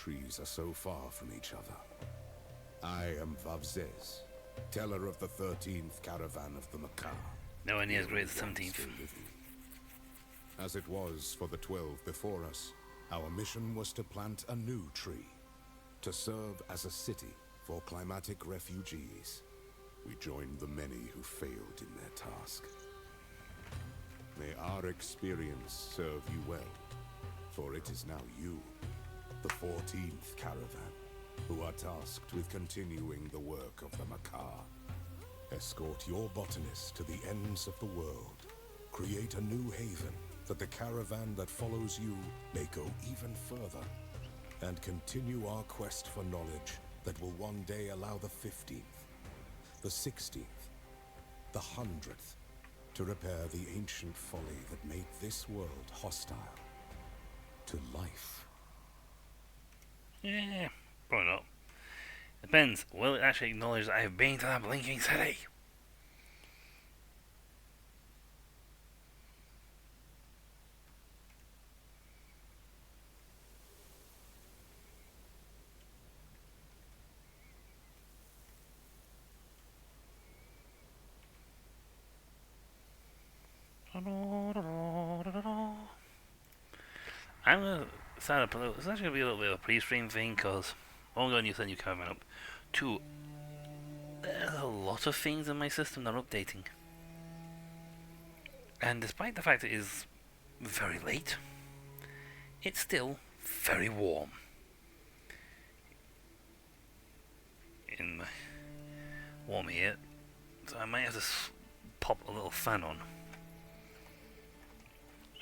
trees are so far from each other. I am Vavzez, teller of the 13th caravan of the Makar. Nowhere near as great as the 17th. As it was for the 12 before us, our mission was to plant a new tree, to serve as a city for climatic refugees. We joined the many who failed in their task. May our experience serve you well, for it is now you, the 14th caravan, who are tasked with continuing the work of the Makar. Escort your botanists to the ends of the world. Create a new haven, that the caravan that follows you may go even further. And continue our quest for knowledge that will one day allow the 15th, the 16th, the 100th, to repair the ancient folly that made this world hostile to life. Yeah, probably not. Depends. Will it actually acknowledge that I have been to that blinking city? I'm gonna start up. It's actually gonna be a little bit of a pre-stream thing because one, going to set new caravan up. Two, there's a lot of things in my system that are updating, and despite the fact it is very late, it's still very warm. In my warm here, so I might have to pop a little fan on.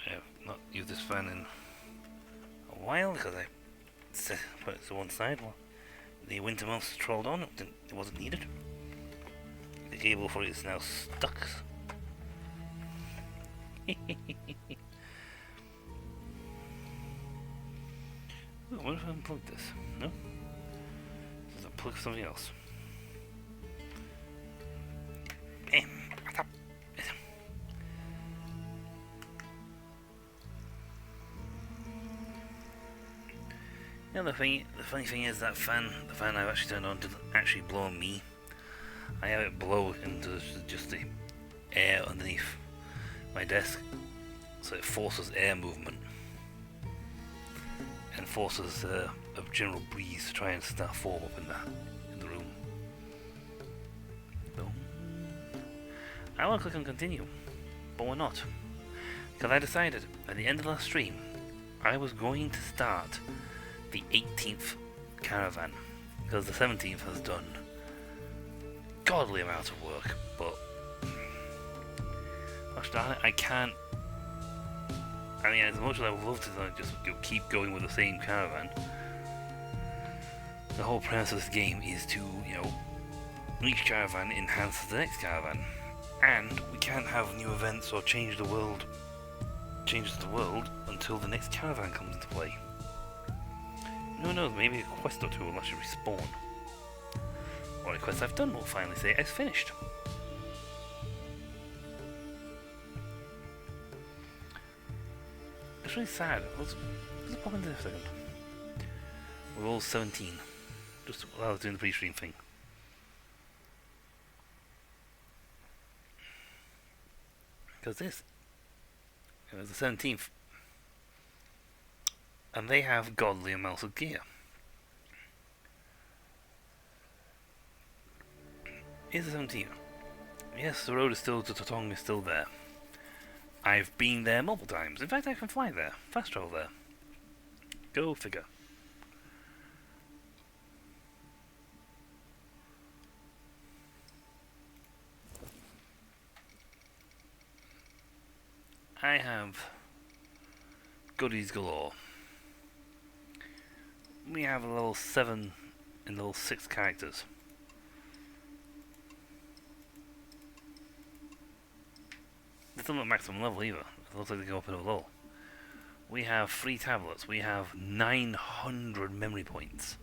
I have not used this fan in a while because I put it to one side while the winter months trolled on. It wasn't needed. The cable for it is now stuck. Ooh, what if I unplug this? No? Does it plug something else? Yeah, the funny thing is that the fan I've actually turned on, doesn't actually blow on me. I have it blow into just the air underneath my desk, so it forces air movement and forces a general breeze to try and start form up in the room. So I want to click on continue, but we're not, because I decided at the end of last stream I was going to start the 18th caravan, because the 17th has done godly amount of work, but gosh darn it, I can't. I mean, as much as I would love to just keep going with the same caravan, the whole premise of this game is to, each caravan enhances the next caravan, and we can't have new events or changes the world until the next caravan comes into play. Who knows, maybe a quest or two will actually respawn. Or a quest I've done will finally say it's finished. It's really sad. Let's pop into this a second. We're all 17. Just while I was doing the pre-stream thing. Because this is the 17th. And they have godly amounts of gear. Here's the 17th. Yes, the road is still to Totong is still there. I've been there multiple times. In fact, I can fly there. Fast travel there. Go figure. I have goodies galore. We have a level 7 and level 6 characters. They don't look maximum level either. It looks like they go up in a level. We have 3 tablets. We have 900 memory points.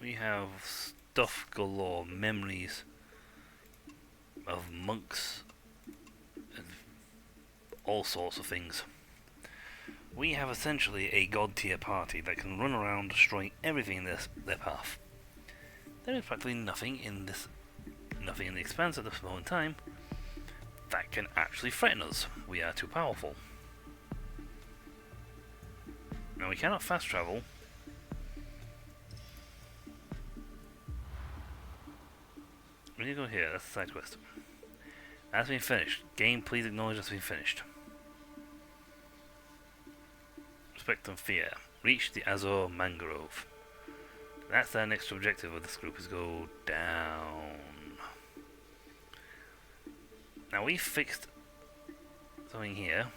We have stuff galore, memories of monks and all sorts of things. we have essentially a god tier party that can run around destroying everything in their path. There is practically nothing in the expanse at this moment in time that can actually threaten us. We are too powerful. Now we cannot fast travel. We need to go here, that's the side quest. That's been finished. Game, please acknowledge that's been finished. Respect and fear. Reach the Azor Mangrove. That's our next objective of this group, is go down. Now we fixed something here.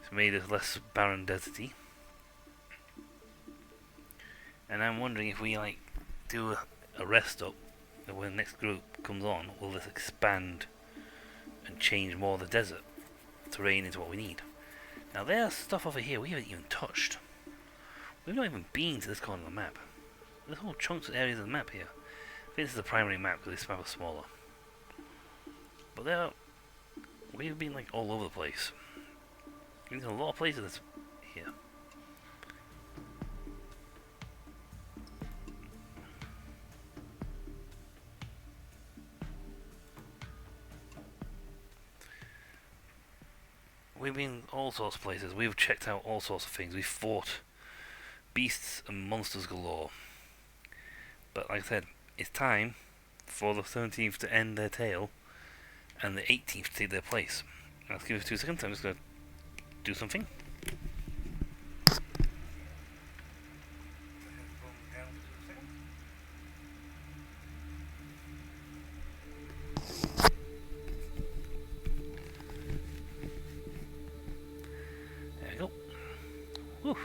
It's made it less barren deserty. And I'm wondering if we like do a rest up, and when the next group comes on, will this expand and change more of the desert terrain into what we need. Now there's stuff over here we haven't even touched. We've not even been to this corner of the map. There's whole chunks of areas of the map here. I think this is the primary map because this map is smaller. But we've been like all over the place. There's a lot of places here. We've been all sorts of places. We've checked out all sorts of things. We've fought beasts and monsters galore. But like I said, it's time for the 17th to end their tale and the 18th to take their place. Let's give it 2 seconds. I'm just going to do something. There we go. Whew.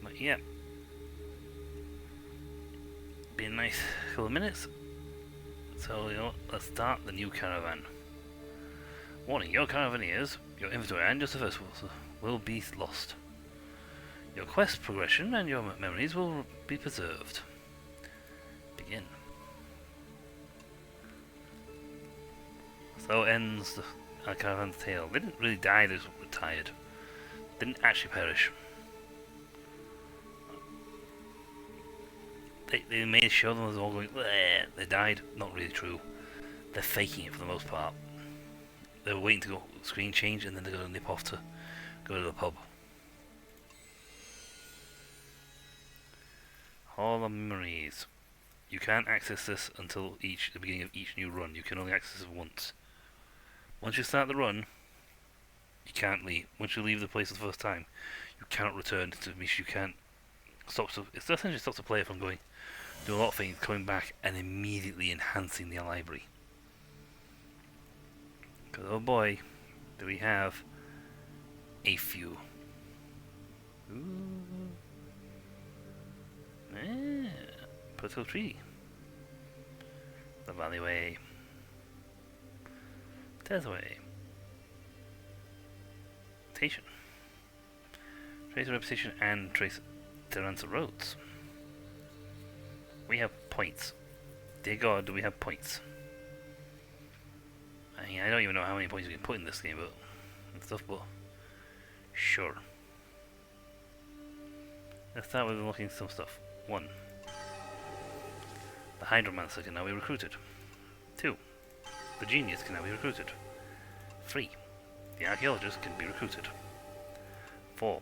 But yeah. Be a nice couple of minutes. So, you know, let's start the new caravan. Warning, your caravaners, your inventory and your service will be lost. Your quest progression and your memories will be preserved. Begin. So ends our caravan's tale. They didn't really die, they just retired. They didn't actually perish. They made show them as all going, bleh, they died. Not really true. They're faking it for the most part. They were waiting to go screen change and then they're going to nip off to go to the pub. Hall of Memories. You can't access this until the beginning of each new run. You can only access it once. Once you start the run, you can't leave. Once you leave the place the first time, you cannot return. It means you can't stop. It essentially stops the player from going, do a lot of things, coming back and immediately enhancing the library. Because oh boy, do we have a few. Ooh. Yeah. Political Treaty. The Valleyway. Desway. Reputation. Trace reputation and trace Terrancer roads. We have points. Dear God, do we have points? I mean, I don't even know how many points we can put in this game, but and stuff. But sure. Let's start with looking at some stuff. 1. The Hydromancer can now be recruited. 2. The Genius can now be recruited. 3. The Archaeologist can be recruited. 4.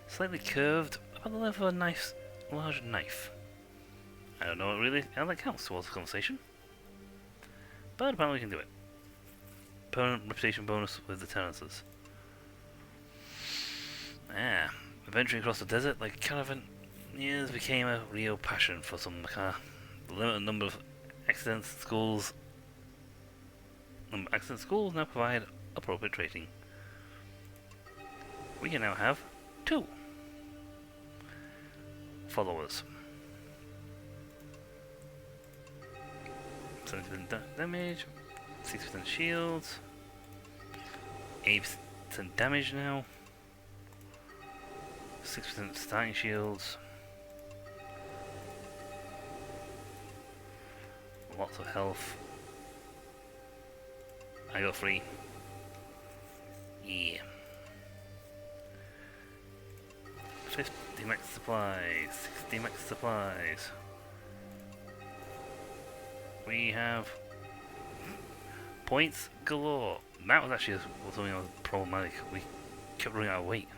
Slightly curved, about the level of a nice, large knife. I don't know really how that counts towards the conversation, but apparently we can do it. Permanent reputation bonus with the Terrancers. Adventuring across the desert like a caravan years became a real passion for some Makar. The limited number of accident schools now provide appropriate training. We can now have 2 followers. 70% damage, 6% shields, 8% damage now, 6% starting shields, lots of health. I got 3. Yeah. 50 max supplies, 60 max supplies. We have points galore. That was actually something that was problematic. We kept running out of weight.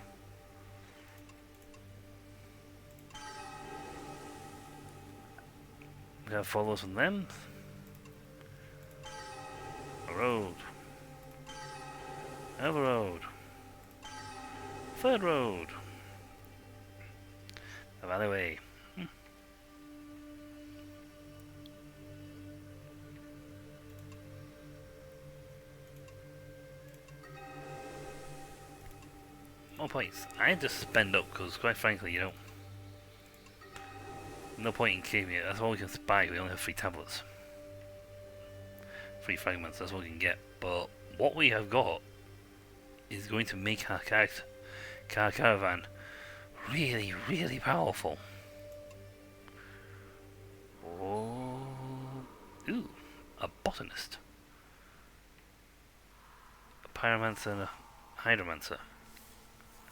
We have follows from them. A road. Another road. Third road. A alleyway. More points. I had to spend up because, quite frankly, you know, no point in keeping it. That's all we can buy. We only have 3 tablets. 3 fragments. That's all we can get. But what we have got is going to make our caravan really, really powerful. Oh, ooh, a botanist, a pyromancer, and a hydromancer.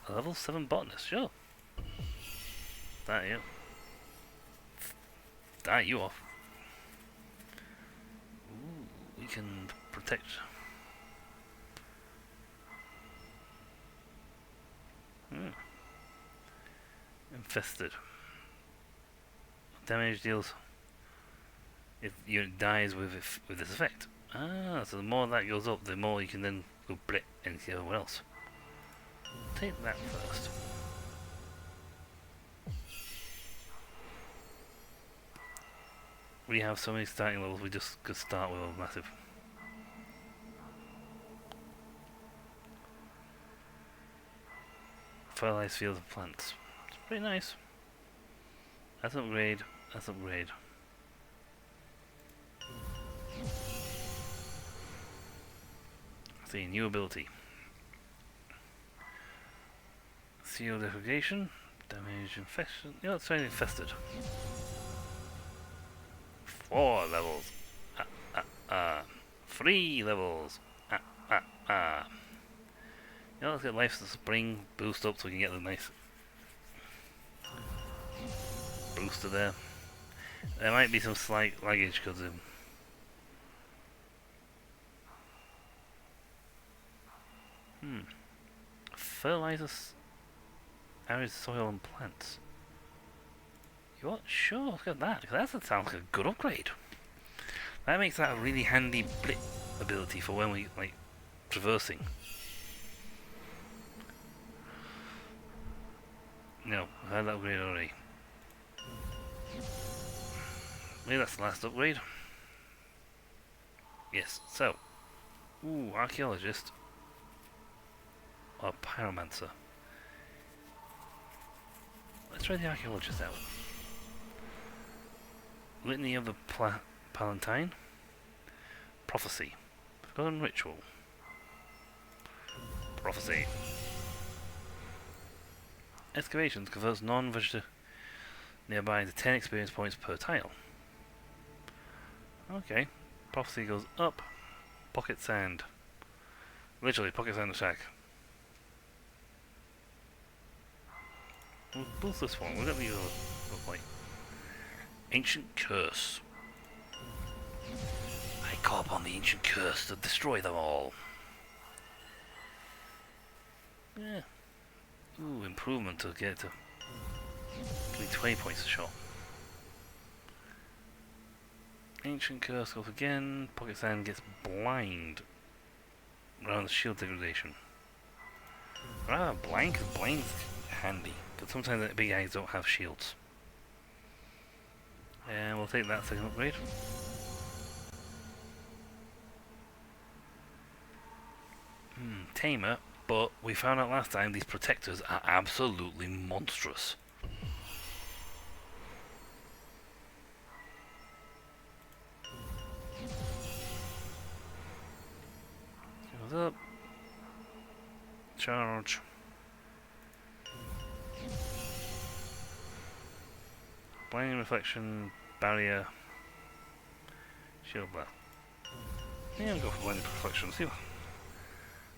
A level 7 botanist, sure. Start you off. Ooh, we can protect. Infested. Damage deals if you dies with this effect. Ah, so the more that goes up, the more you can then go blip and see everyone else. Take that first. We have so many starting levels, we just could start with a massive. Fertilized fields of plants. It's pretty nice. That's an upgrade. That's an upgrade. See, new ability. Seal degradation. Damage infection. Yeah, it's very infested. 4 levels. 3 levels. Yeah, let's get Life of the Spring boost up so we can get the nice booster there. There might be some slight laggage because fertilizers, arid soil and plants. You what? Sure, look at that. That sounds like a good upgrade. That makes that a really handy blip ability for when we like traversing. No, I've had that upgrade already. Maybe that's the last upgrade. Yes, so. Ooh, archaeologist. Or pyromancer. Let's try the archaeologist out. Litany of the Palatine. Prophecy. Forgotten ritual. Prophecy. Excavations converts non-vegetative nearby to 10 experience points per tile. Okay. Prophecy goes up. Pocket sand. Literally, pocket sand shack. We'll boost this one. We'll get the other look like. Ancient curse. I call upon the ancient curse to destroy them all. Yeah. Ooh, improvement to get to. Give me 20 points a shot. Ancient curse goes again. Pocket sand gets blind. Around the shield degradation. Rather blind, because blind's handy. But sometimes the big guys don't have shields. And we'll take that second upgrade. Tamer, but we found out last time these protectors are absolutely monstrous. Goes up. Charge. Blinding reflection, barrier, shield blast. Yeah, we'll go for blended reflection. See what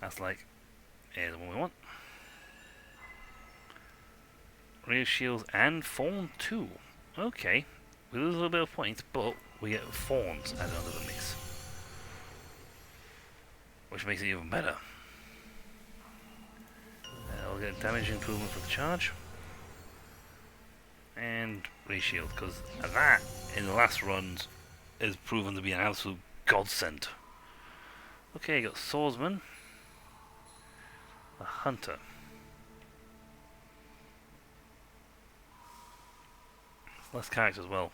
that's like. Here's the one we want. Rear shields and fawn too. Okay. We lose a little bit of points, but we get fawns added onto the mix. Which makes it even better. We'll get damage improvement for the charge. And rear shield, because that, in the last runs, is proven to be an absolute godsend. Okay, got swordsman. A hunter. Less character as well.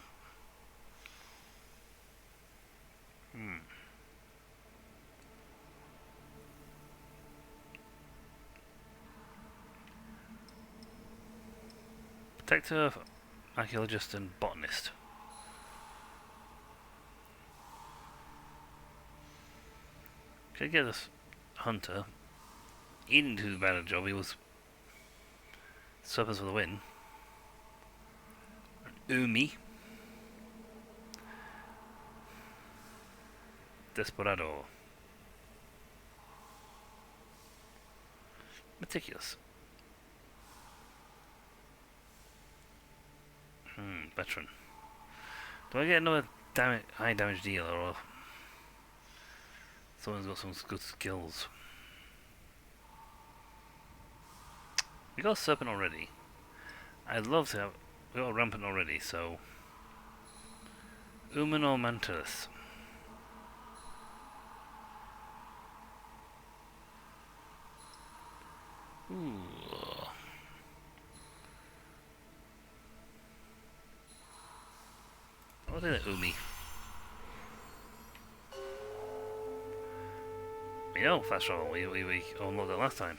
Protector, archaeologist and botanist. Could get this hunter. He didn't do a bad job, he was serpents for the win. Umi. Desperado. Meticulous. Veteran. Do I get another high damage dealer or someone's got some good skills? We got Serpent already. I'd love to have. We got Rampant already, so. Uman or Mantilus? Ooh. I'll do that Umi. We know fast travel, we unlocked it last time.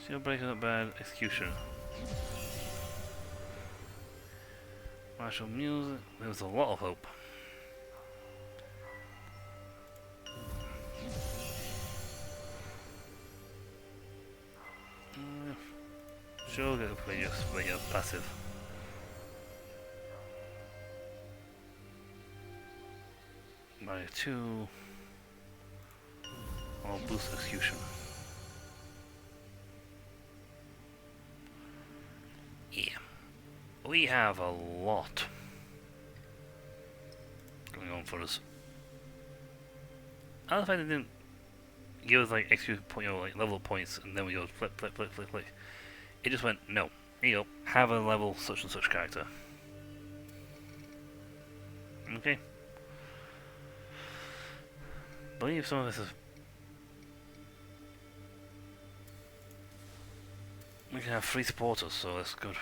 Seal breaker not bad, executioner. Martial music, there was a lot of hope. Sure, get to play your passive. By 2 or boost execution. Yeah. We have a lot going on for us. I don't know if I didn't give us like extra point, like level points, and then we go flip. It just went no. Here you go. Have a level such and such character. Okay. I believe some of this is. We can have 3 supporters, so that's good.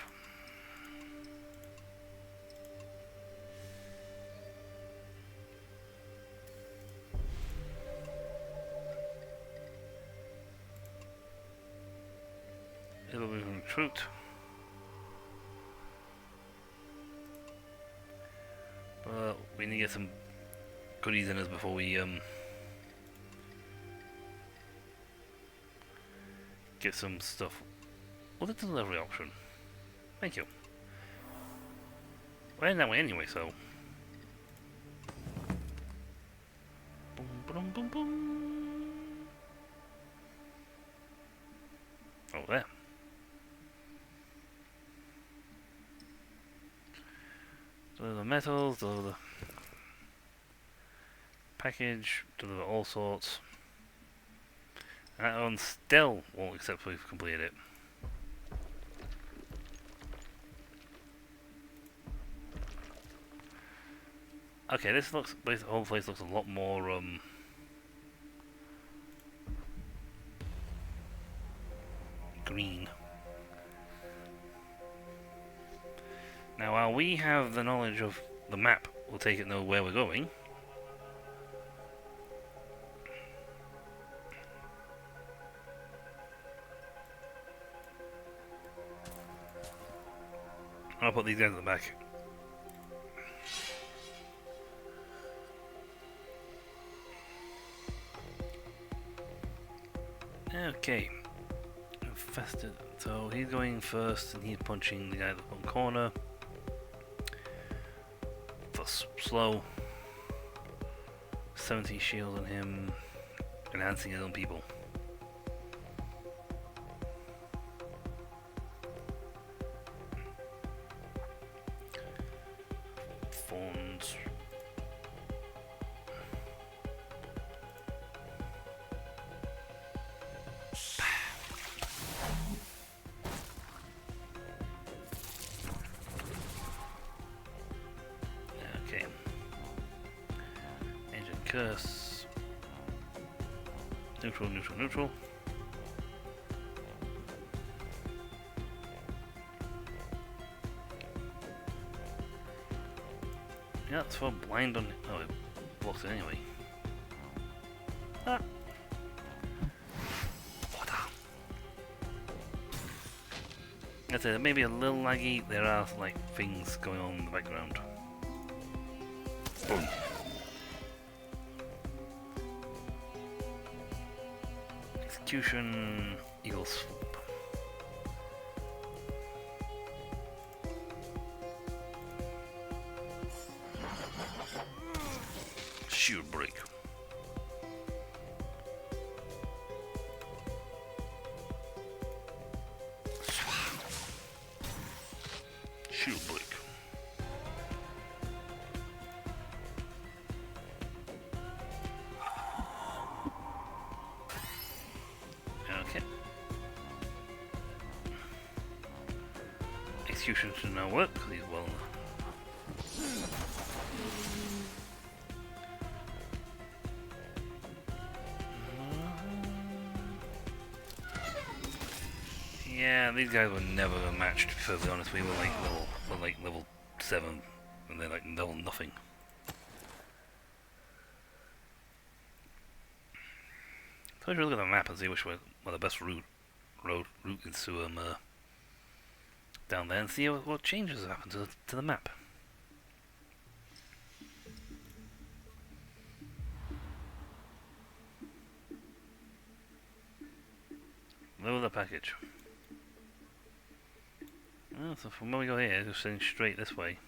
It'll be recruit. But we need to get some goodies in us before we get some stuff. Well, that's a delivery option. Thank you. We're in that way anyway, so. Boom, boom, boom, boom. Oh, there. Deliver the metals, deliver the package, deliver all sorts. That one still won't accept we've completed it. Okay, this looks, the whole place looks a lot more, green. Now, while we have the knowledge of the map, we'll take it know where we're going. I'll put these guys at the back. Okay. Infested. So he's going first and he's punching the guy in the bottom corner. For slow. 70 shield on him. Enhancing his own people. Thorns. Okay. Ancient curse. Neutral, neutral, neutral. Yeah, it's for blind on. Oh, it blocks it anyway. Ah. Water. That's it. Maybe a little laggy. There are like things going on in the background. Boom. Execution. Eagle swoop. Shield break. Shield break. Okay. Execution should now work because he's well. Yeah, these guys were never matched, to be perfectly honest. We were like level 7, and they're like level nothing. So I should look at the map and see which way the best route is to down there and see what changes have happened to the map. Lower the package. Oh, so from where we go here, just heading straight this way.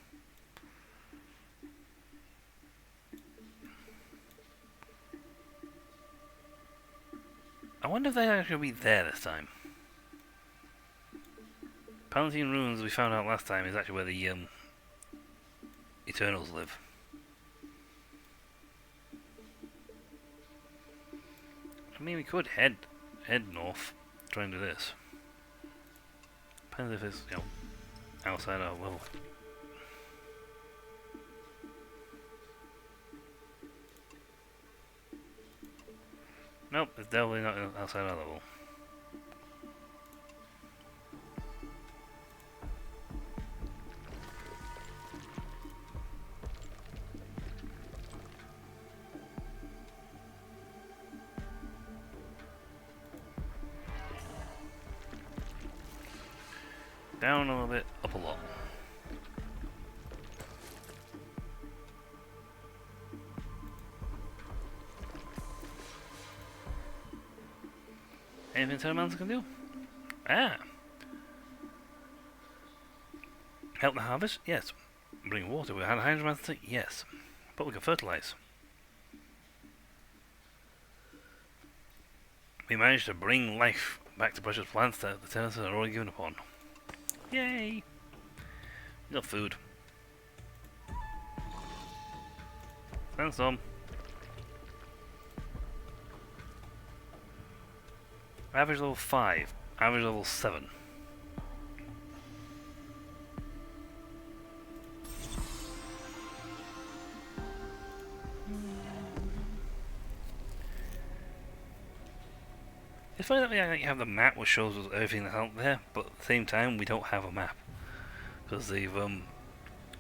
I wonder if they actually be there this time. Palatine Ruins, we found out last time, is actually where the Eternals live. I mean, we could head north, try and do this. Depends if it's, outside our level. Nope, it's definitely not outside our level. Down a little bit, up a lot. Anything Terramans can do? Ah! Help the harvest? Yes. Bring water. We had a hydromancer? Yes. But we can fertilize. We managed to bring life back to precious plants that the tenants are already given upon. Yay! We got food. Sandstorm. Average level 5. Average level 7. It's funny that we have the map which shows us everything that's out there, but at the same time we don't have a map. Because they've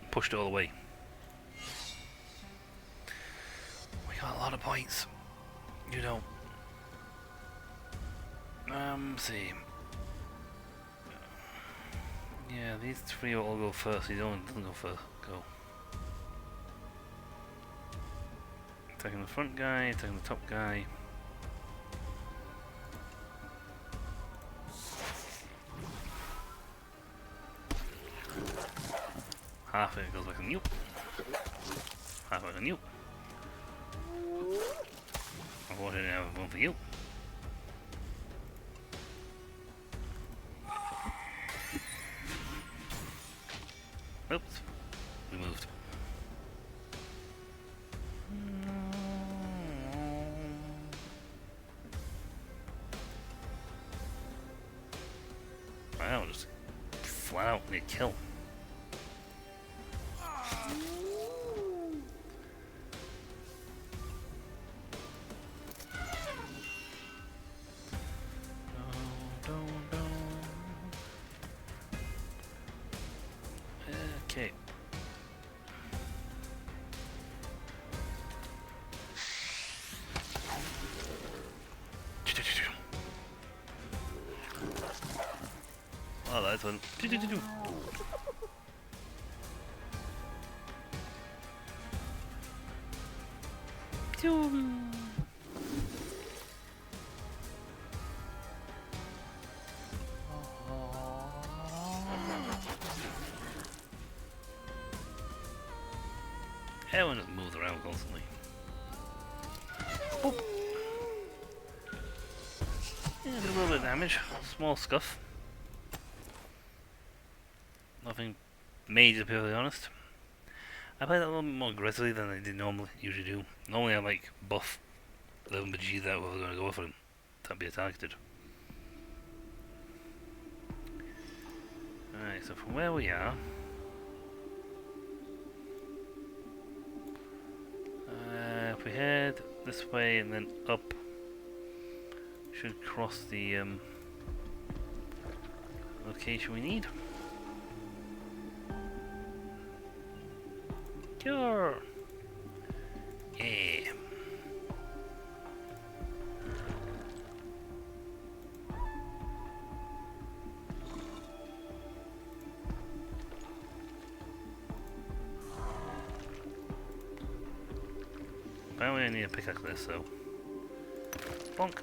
pushed it all away. We got a lot of points. You know. Let's see. Yeah, these three will all go first. These one doesn't go first. Go. Attacking the front guy, attacking the top guy. half of it goes back on you. Half of it on you. Unfortunately, I have one for you. Oops. We moved. Wow, just flat out need kill. Okay. Oh, that's one. Everyone just moves around constantly. Boop. Yeah, a little bit of damage. Small scuff. Nothing major, to be perfectly honest. I played that a little bit more aggressively than I did usually do. Normally I like buff 11 G's out if I was going to go for him. That'd be targeted. Alright, so from where we are... if we head this way and then up, should cross the location we need. Cure! Yeah. Apparently I need a pickaxe this, so... Bonk!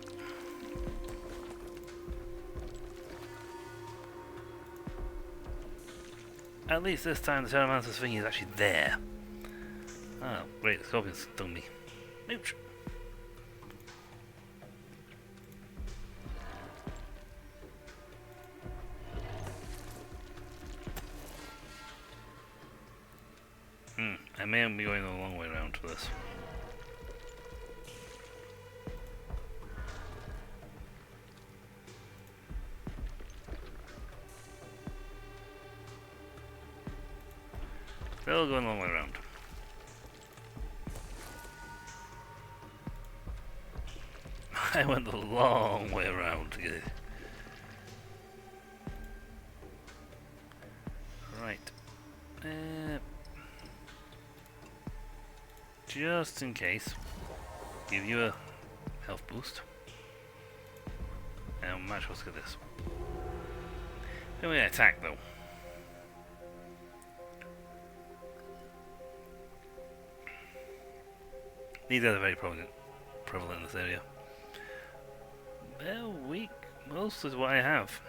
At least this time the Terramancer's thing is actually there. Oh, great, the scorpion stung me. Mooch! I may be going a long way around for this. Still going a long way around. I went the long way around to get it. Right. Just in case, give you a health boost. And match, let's get this. Then we attack though. These are very prevalent in this area. They're weak. Most is what I have.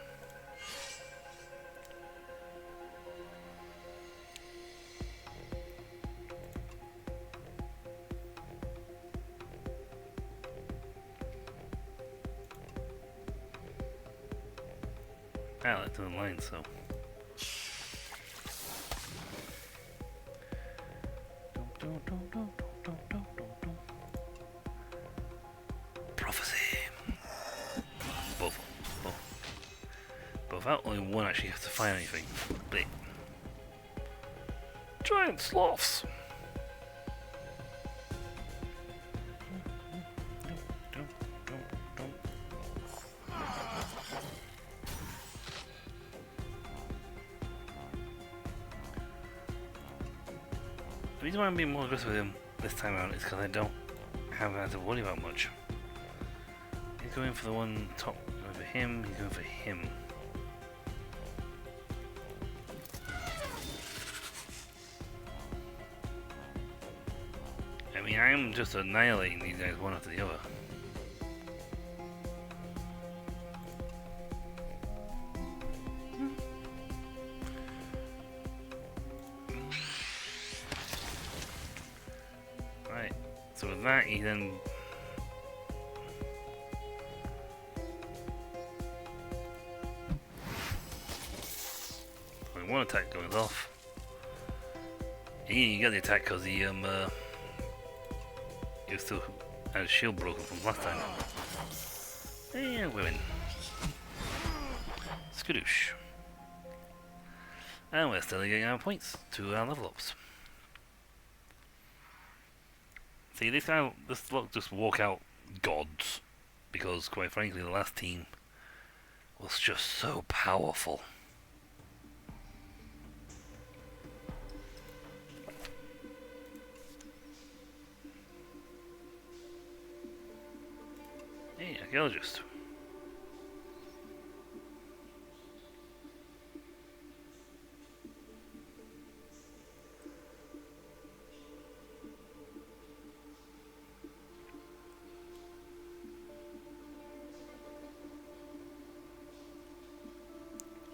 Ah, that's in the line, so. Prophecy. Both out. Only one actually has to find anything. But giant sloths. The reason why I'm being more aggressive with him this time around is because I don't have to worry about much. He's going for the one top, going for him, he's going for him. I mean, I'm just annihilating these guys one after the other. So with that, he then... only one attack goes off. He got the attack because he still had his shield broken from last time. And we win. Skadoosh. And we're still getting our points to our level ups. See, this lot just walk out gods, because quite frankly the last team was just so powerful. Hey, archaeologist.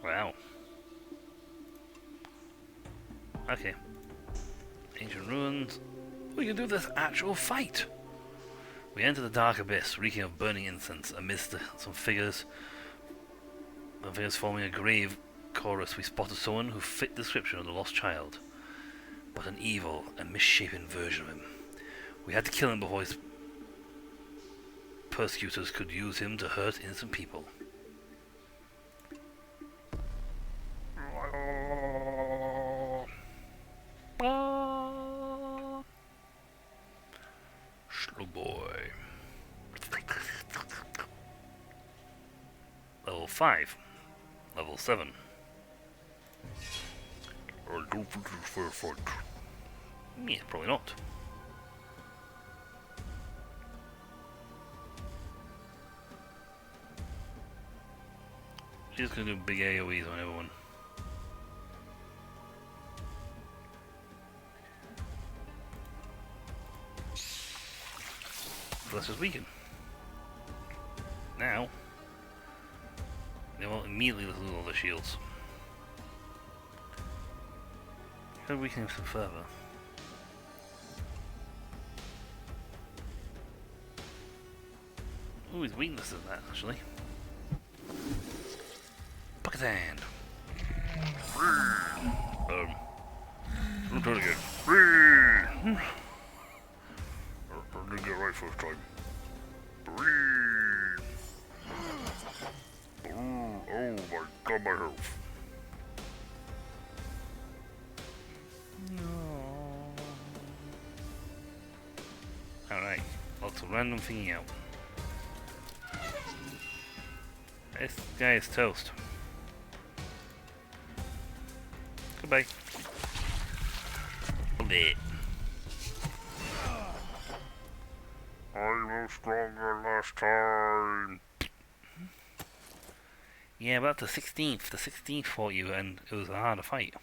Wow. Okay. Ancient ruins. We can do this actual fight! We enter the dark abyss, reeking of burning incense, amidst some figures. The figures forming a grave chorus. We spotted someone who fit the description of the lost child, but an evil and misshapen version of him. We had to kill him before his persecutors could use him to hurt innocent people. Slug boy. Level 5. Level 7. I don't think this is fair fight. Yeah, probably not. She's gonna do big AoEs on everyone. So let's just weaken. Now, they won't immediately lose all their shields. How do we weaken him some further? Ooh, his weakness is that actually. Pocket hand. Don't try it again. I didn't get it right first time. Oh my god, my health. Alright, lots of random thingy out. This guy is toast. Goodbye. Bleh. I was stronger last time. Yeah, but the 16th. The 16th fought you and it was a harder fight.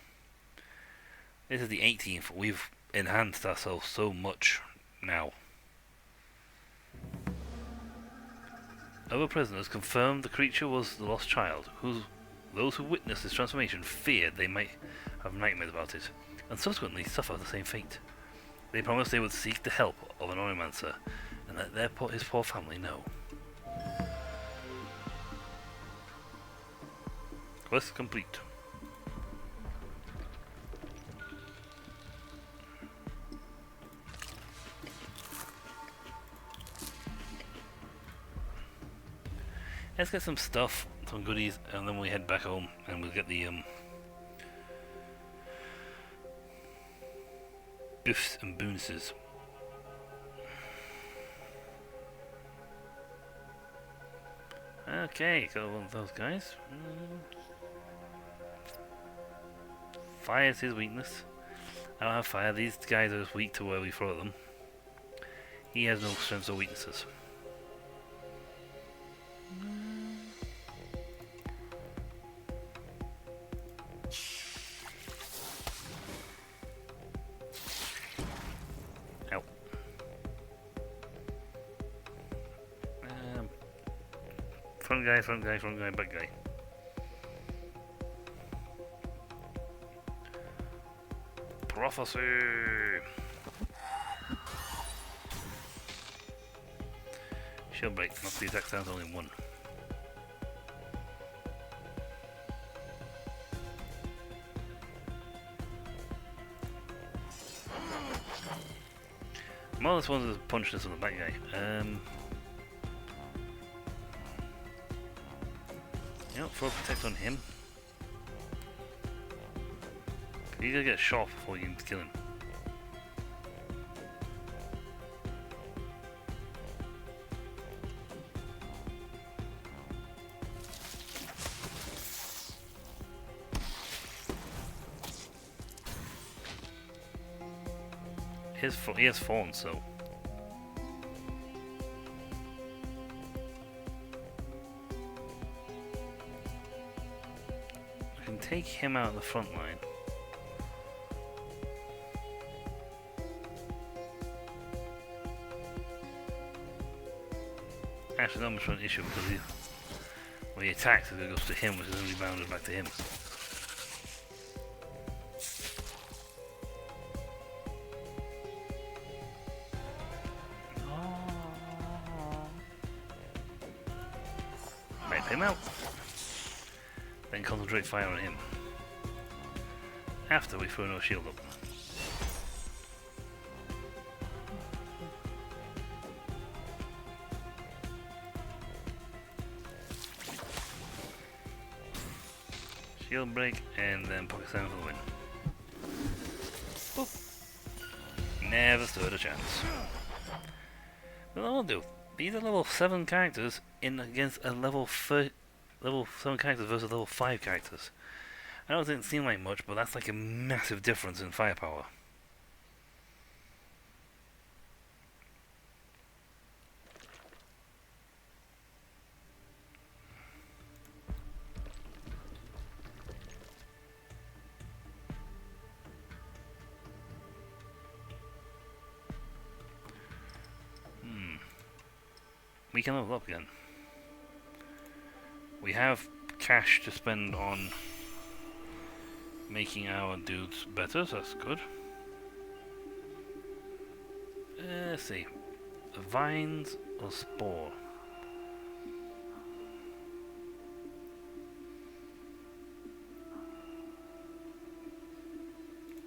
This is the 18th. We've enhanced ourselves so much now. Other prisoners confirmed the creature was the lost child. Those who witnessed this transformation feared they might have nightmares about it, and subsequently suffer the same fate. They promised they would seek the help of an Onimancer, and let his poor family know. Quest complete. Let's get some stuff, some goodies, and then we head back home and we'll get the biffs and bonuses. Okay, got one of those guys. Fire's his weakness. I don't have fire. These guys are just weak to where we throw them. He has no strengths or weaknesses. Ow. Front guy, front guy, front guy, back guy. Prophecy! Shield break. Knocks the attack down to only 1. More or less wanted to punch this on the back guy. You know, throw protect on him. He's gonna get shot before you can kill him. He has fallen, so I can take him out of the front line. Actually, not much of an issue because when he attacks, it goes to him, which is then rebounded back to him. Wipe him out. Then concentrate fire on him. After we throw no shield up. Shield break and then Pakistan for the win. Boop. Never stood a chance. But I'll do. These are level 7 characters in against a level 7 characters versus level 5 characters. I know it didn't seem like much, but that's like a massive difference in firepower. We can level up again. We have cash to spend on making our dudes better, so that's good. Let's see. Vines or Spore?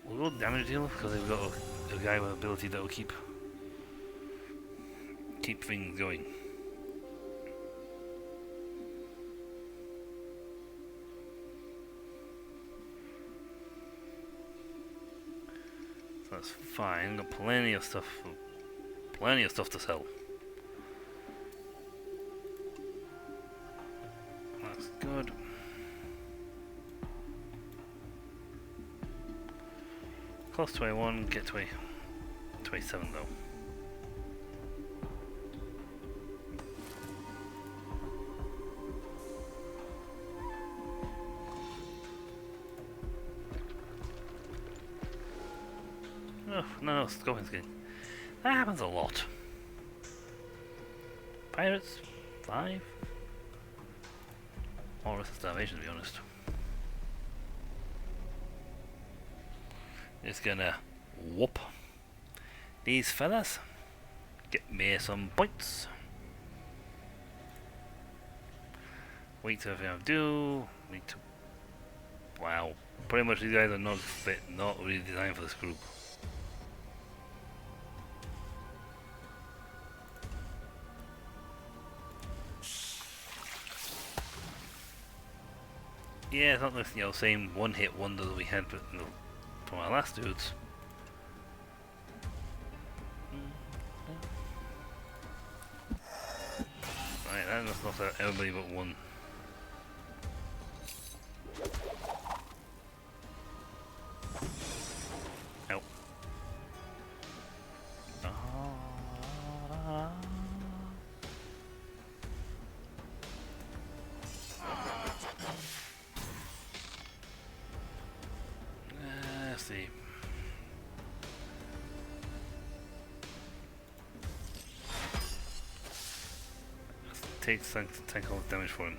We'll go damage dealer because they've got a guy with ability that will keep things going. That's fine. Got plenty of stuff to sell. That's good. Cost 21, get 27 though. Oh, no, Scorpion Skin. That happens a lot. Pirates, 5. Or Risk of Starvation, to be honest. Just gonna whoop these fellas. Get me some points. Wait till everything I do. Wait till... Wow. Pretty much these guys are not really designed for this group. Yeah, it's not the same one-hit wonder that we had from our last dudes. Right, that's not everybody but one. Ow. Let's see. Let's take all the damage for him.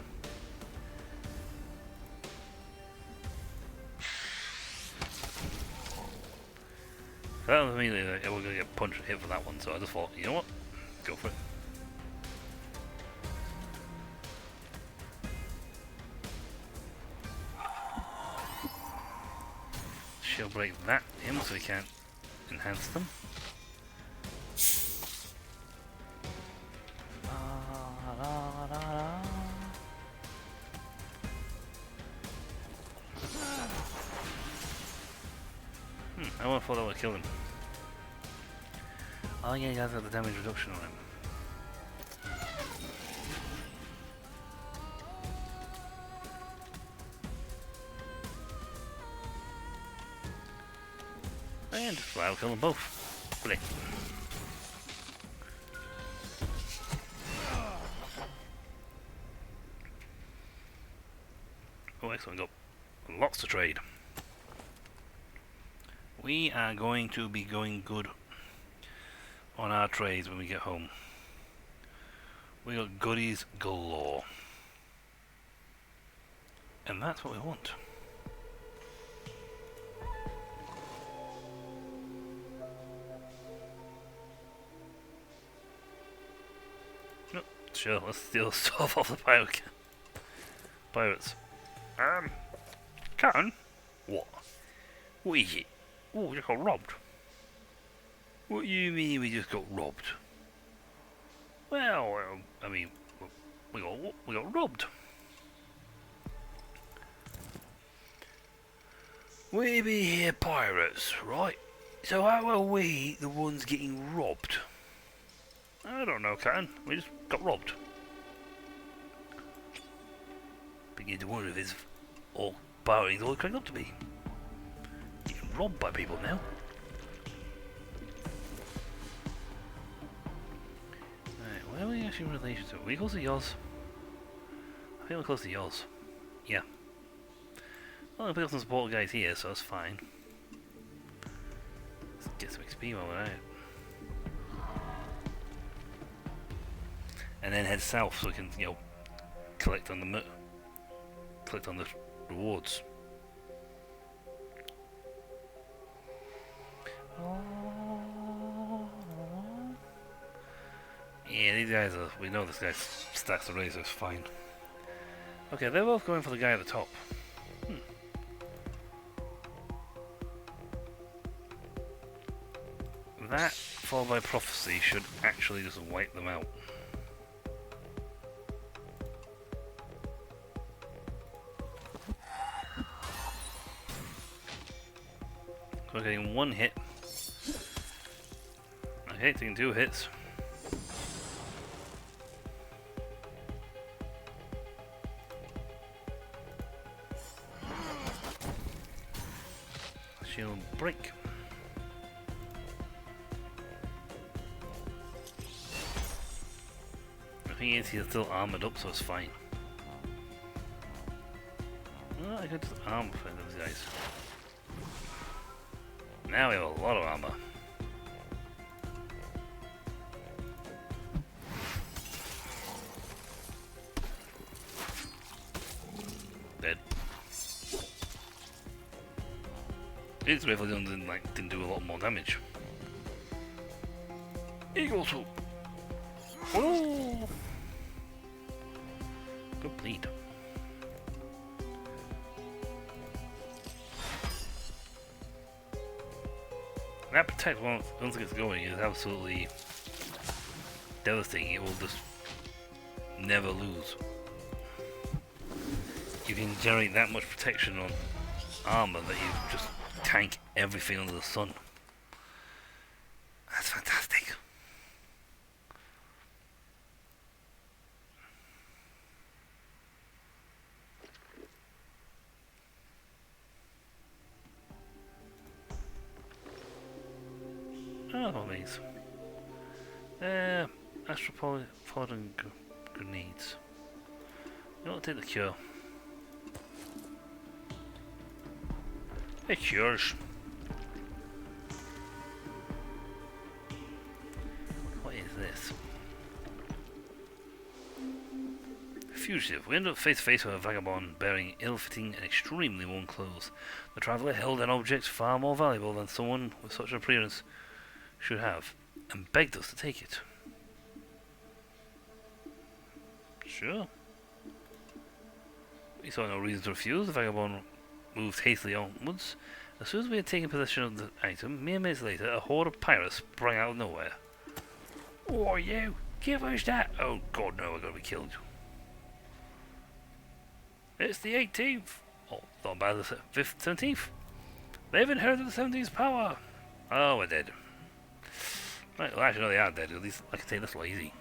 That was immediately like, we're gonna get hit for that one, so I just thought, you know what? Go for it. She'll break that in so we can't enhance them. I would have thought that would have killed him. Oh yeah, he has got the damage reduction on him. And I'll kill them both. Brilliant. Oh, excellent. Got lots to trade. We are going to be going good on our trades when we get home. We got goodies galore. And that's what we want. Sure, let's steal stuff off the pirates. Karen? What? What is it? Oh, we just got robbed. What do you mean we just got robbed? Well, I mean, we got robbed. We be here pirates, right? So how are we the ones getting robbed? I don't know, Captain. We just got robbed. Begin to wonder if it's all pirating's all it cracked up to be. You get robbed by people now. Right, where are we actually in relation to? Are we close to yours? I think we're close to yours. Yeah. Well, I've got some support guys here, so that's fine. Let's get some XP while we're at it. And then head south so we can, you know, collect on the rewards. Yeah, these guys are. We know this guy's stacks already, so it's fine. Okay, they're both going for the guy at the top. That, followed by prophecy, should actually just wipe them out. We're getting one hit. Okay, taking 2 hits. Shield break. The thing is, he's still armored up, so it's fine. Well, I could just armor for those guys. Now we have a lot of armor. Dead. These rifle guns didn't do a lot more damage. Eagle swoop. Oh! Good bleed. That protect once it gets going is absolutely devastating. It will just never lose. You can generate that much protection on armor that you just tank everything under the sun. That's fantastic. Oh, these. Astropod and grenades. You don't take the cure. It's yours. What is this? Fugitive. We end up face to face with a vagabond bearing ill-fitting and extremely worn clothes. The traveller held an object far more valuable than someone with such an appearance should have, and begged us to take it. Sure. We saw no reason to refuse. The vagabond moved hastily onwards. As soon as we had taken possession of the item, mere minutes later, a horde of pirates sprang out of nowhere. Who are you? Give us that! Oh god, no, we're gonna be killed. It's the 18th! Oh, not bad, the 5th, 17th! They haven't heard of the 17th's power! Oh, we're dead. Right, well, actually, no, they are dead. At least I can take this a lot easy.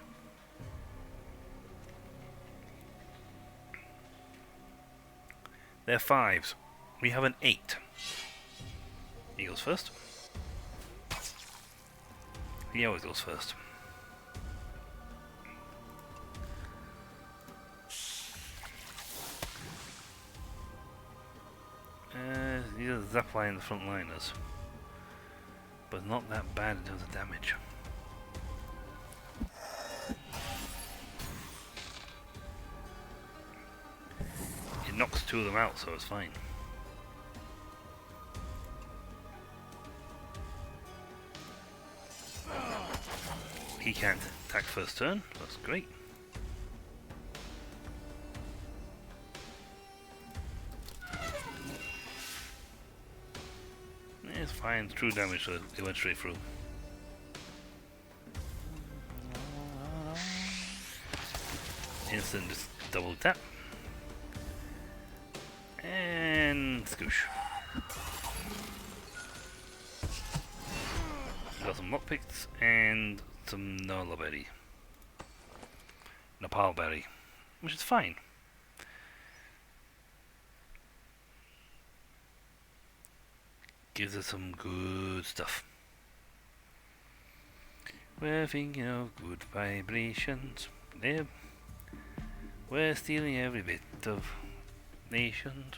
They're 5s. We have an 8. He goes first. He always goes first. These are Zapline, the frontliners. But not that bad in terms of damage. It knocks 2 of them out, so it's fine. He can't attack first turn, that's great. It's fine, true damage, so it went straight through. Instant just double tap. And scoosh. Got some lockpicks and some Nala berry. Napal berry. Which is fine. Gives us some good stuff. We're thinking of good vibrations. We're stealing every bit of nations.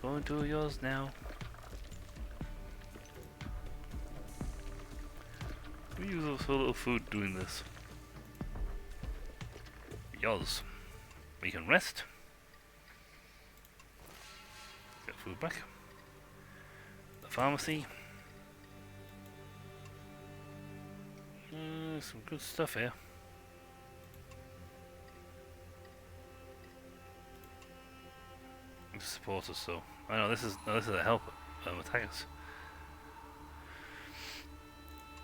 Going to yours now. We use so little food doing this. Yours. We can rest. Get food back. The pharmacy. Some good stuff here. Support us, so I know this is a help attack us.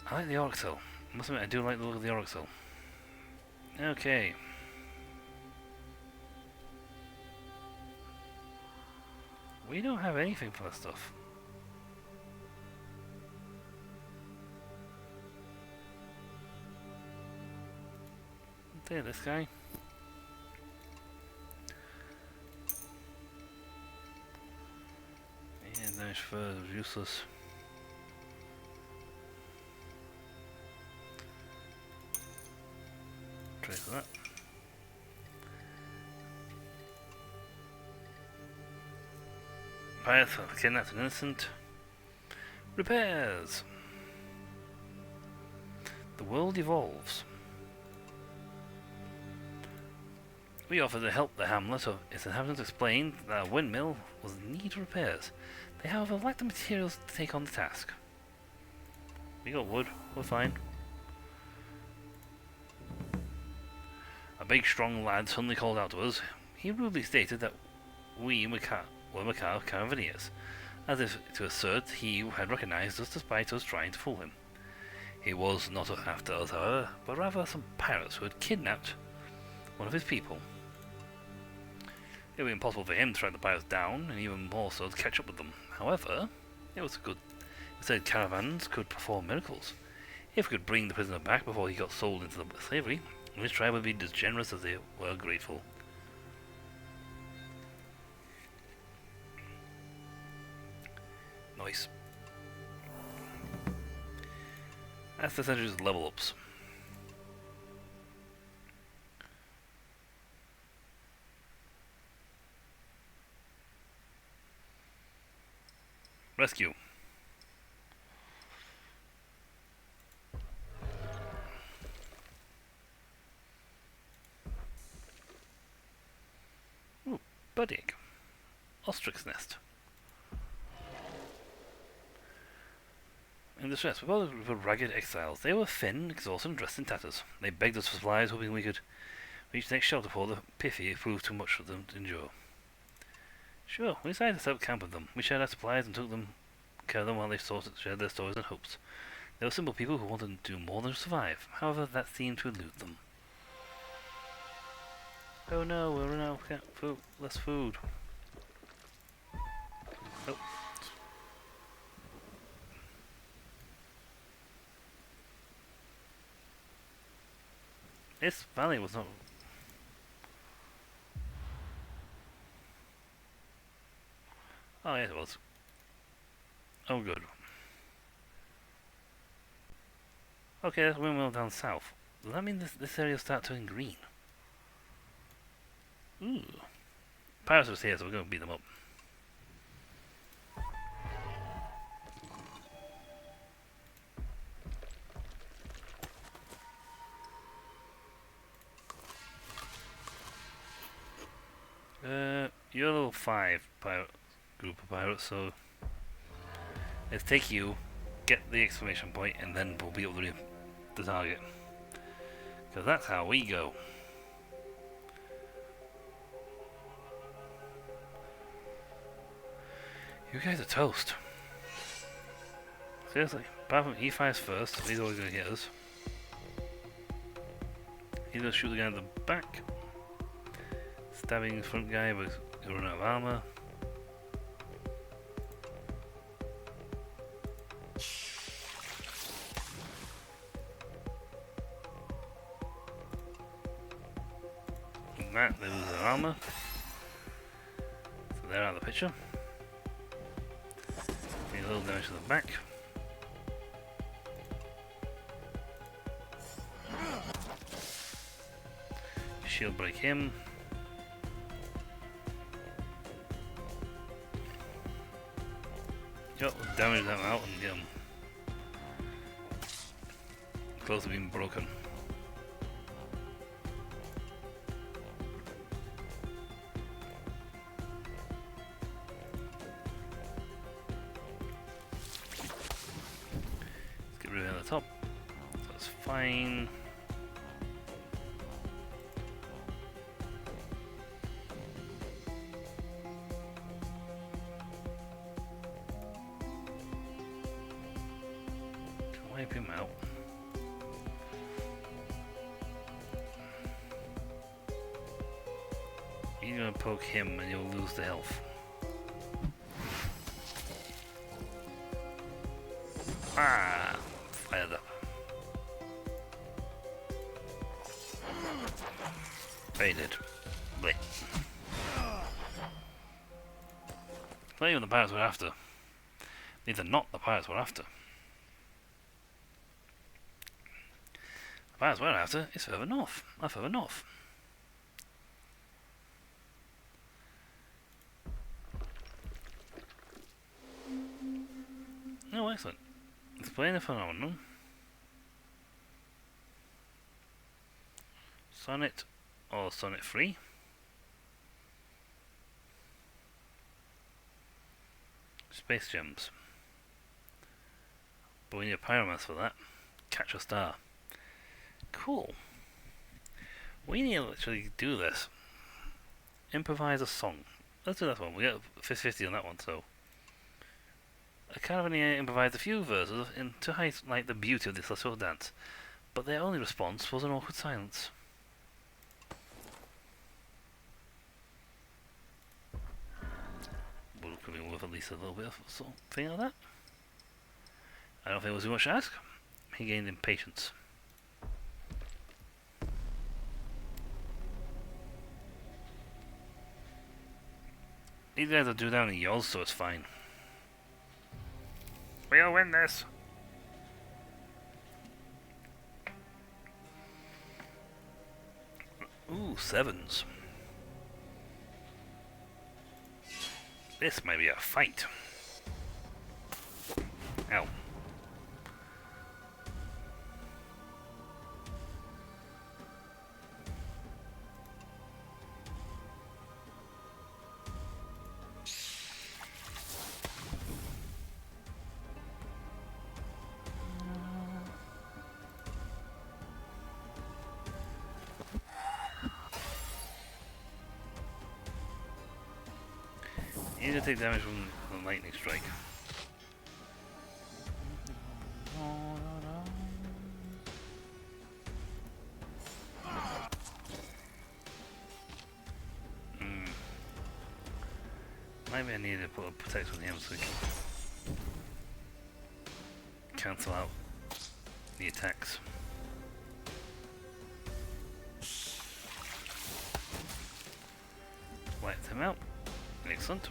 I like the Oryxel. I must admit, I do like the look of the Oryxel. Okay. We don't have anything for that stuff. There, this guy. And damage for useless. Trade for that. Pirates have kidnapped an innocent. Repairs. The world evolves. We offer to help the hamlet of its inhabitants explain that a windmill was in need of repairs. They however lack the materials to take on the task. We got wood, we're fine. A big strong lad suddenly called out to us. He rudely stated that we were Macaw Caravaneers, as if to assert he had recognized us despite us trying to fool him. He was not after us, however, but rather some pirates who had kidnapped one of his people. It would be impossible for him to track the pirates down, and even more so to catch up with them. However, it said caravans could perform miracles. If we could bring the prisoner back before he got sold into slavery, his tribe would be as generous as they were grateful. Nice. That's the century's level ups. Rescue. Ooh, bud egg. Ostrich nest. In distress, we followed a group of ragged exiles. They were thin, exhausted, and dressed in tatters. They begged us for supplies, hoping we could reach the next shelter before the pithy proved too much for them to endure. Sure, we decided to set up camp with them. We shared our supplies and took them care of them while they shared their stories and hopes. They were simple people who wanted to do more than survive. However, that seemed to elude them. Oh no, we're running out of food. Less food. Oh. This valley was not... Oh yes, it was. Oh good. Okay, there's a windmill down south. Does that mean this area will start turning green? Ooh. Pirates are here, so we're going to beat them up. You're level 5 pirate group of pirates, so let's take you, get the exclamation point, and then we'll be able to the target. Because that's how we go. You guys are toast. Seriously, apart from he fires first, he's always going to hit us. He's going to shoot the guy in the back. Stabbing the front guy, but he's running out of armor. And that, they lose their armor. So they're out of the picture. A little damage to the back. Shield break him. Yep, damage them out and get them close to being broken. Let's get rid of the top. That's fine. Wipe him out. You're gonna poke him and you'll lose the health. Ah! Fired up. Faded. Blech. Not even the pirates we're after. Neither not the pirates we're after. The pirates we're after is further north. Further north. Oh, excellent. Explain the phenomenon. Sonnet or Sonnet 3. Space gems. But we need a pyromancer for that. Catch a star. Cool. We need to actually do this. Improvise a song. Let's do that one. We got 50 on that one, so. I kind of only improvised a few verses to highlight the beauty of this celestial dance, but their only response was an awkward silence. But it could be worth at least a little bit of something like that. I don't think it was too much to ask. He gained impatience. These guys are due down in yours, so it's fine. We'll win this. Ooh, 7s. This might be a fight. Ow. easy to take damage from the lightning strike. Maybe I need to put a protect on him so we can cancel out the attacks. Wiped him out. Excellent.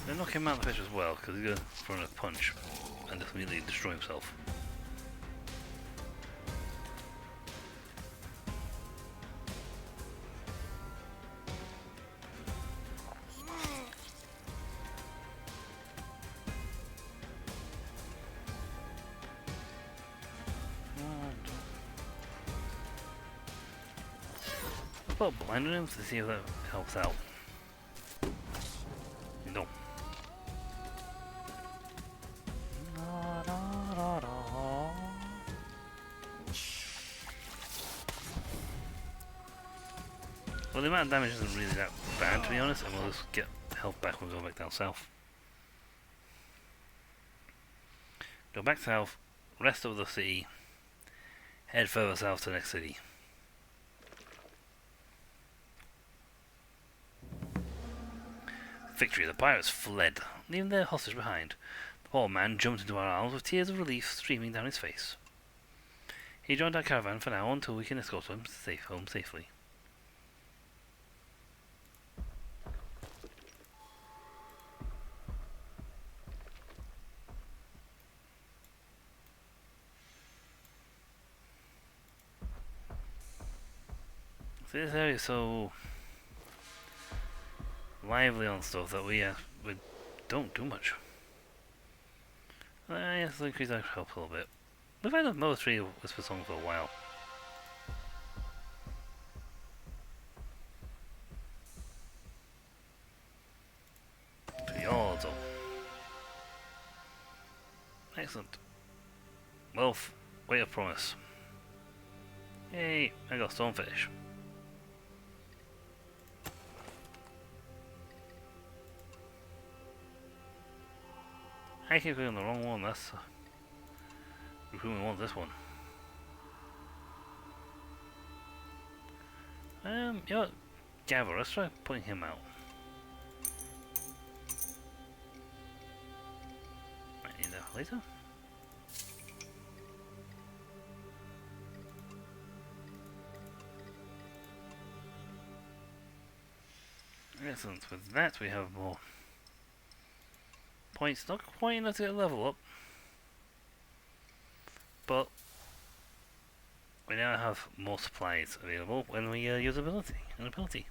Then knock him out of the pitch as well, because he's going to throw a punch and just immediately destroy himself. I'll put a blind on him to see if that helps out. No. Well, the amount of damage isn't really that bad, to be honest, and we'll just get health back when we go back down south. Go back south, rest of the city, head further south to the next city. Victory, the pirates fled, leaving their hostage behind. The poor man jumped into our arms with tears of relief streaming down his face. He joined our caravan for now until we can escort him home safely. This area is so lively on stuff that we don't do much. Yes, let's increase our health a little bit. We've had a military whisper song for a while. Fiordo. Excellent. Wealth, way of promise. Yay, I got stonefish. I keep going the wrong one, that's who we want this one. You know what? Gavin, let's try putting him out. Might need that later. Excellent, with that we have more points, not quite enough to get a level up, but we now have more supplies available when we use an ability.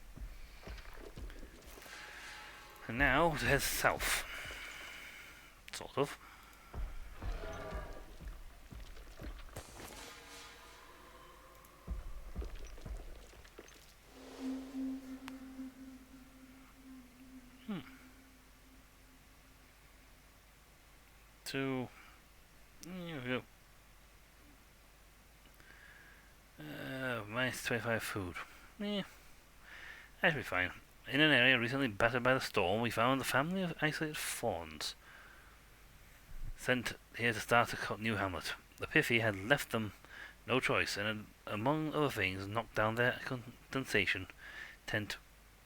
And now to head south, sort of. Here we go. Minus 25 food. That should be fine. In an area recently battered by the storm, we found a family of isolated fawns sent here to start a new hamlet. The Piffy had left them no choice, and had, among other things, knocked down their condensation tent,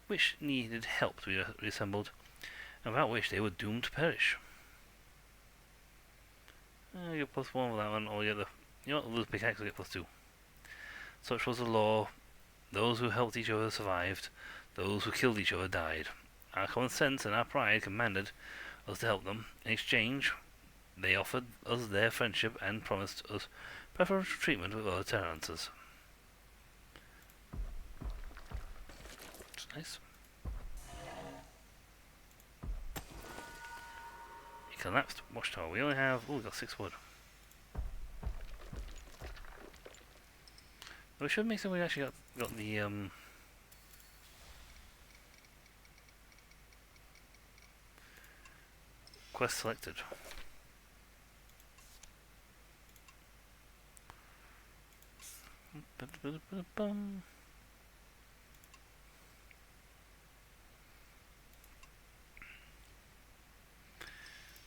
which needed help to be reassembled, and without which they were doomed to perish. You get +1 for that one, or you know what, lose pickaxe, will get +2. Such was the law. Those who helped each other survived. Those who killed each other died. Our common sense and our pride commanded us to help them. In exchange, they offered us their friendship and promised us preferential treatment with other Terrancers. That's nice. Collapsed watchtower. We only have... we got 6 wood. We should make sure we actually got the quest selected.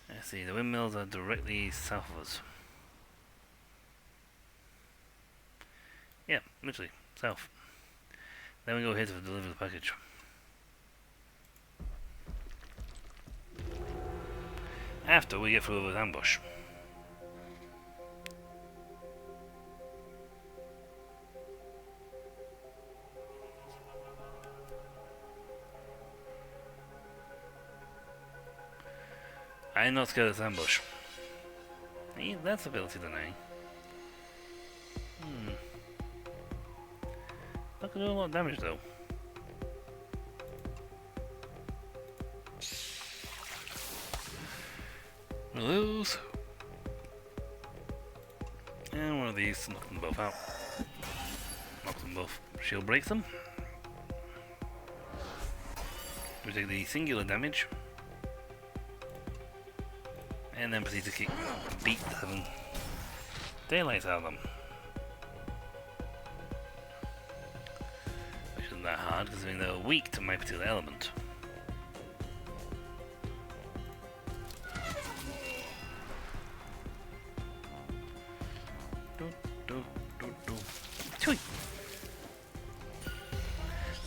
Let's see, the windmills are directly south of us. Yeah, literally, south. Then we go here to deliver the package. After we get through with ambush. I'm not scared of this ambush. Hey, that's ability denying. That could do a lot of damage though. One of those. And one of these to knock them both out. Knock them both. Shield breaks them. We take the singular damage. And then proceed to beat the daylight out of them. Which isn't that hard, because they're weak to my particular element.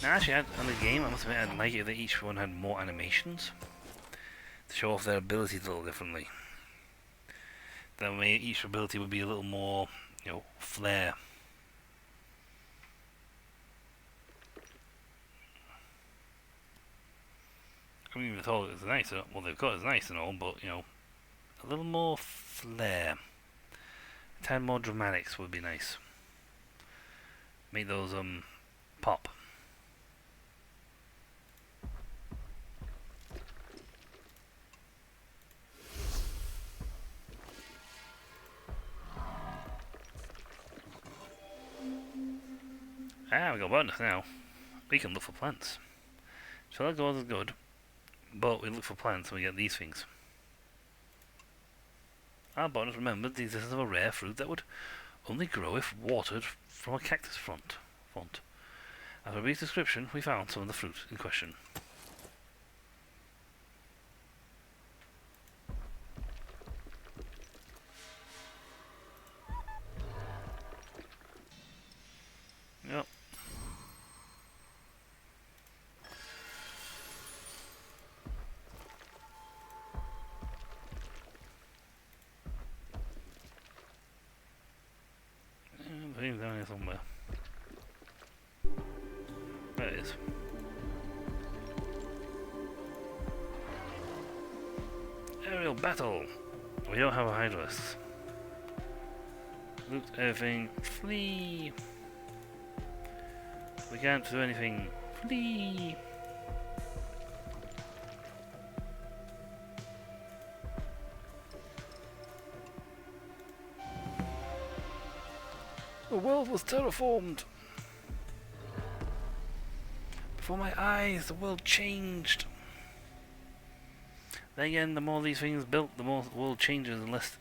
Now actually, on the game, I must admit I'd like it that each one had more animations to show off their abilities a little differently. That way each ability would be a little more, flair. I mean, the all is nice, what they've got is nice and all, but, a little more flair. A tad more dramatics would be nice. Make those, pop. We got bonus now. We can look for plants. So that goes is good. But we look for plants and we get these things. Our bonus remembered the existence of a rare fruit that would only grow if watered from a cactus font. After a brief description, we found some of the fruit in question. Yep. He's down here somewhere. There it is. Aerial battle! We don't have a Hydralis. Loot everything. Flee! We can't do anything. Flee! The world was terraformed! Before my eyes, the world changed. Then again, the more these things built, the more the world changes and less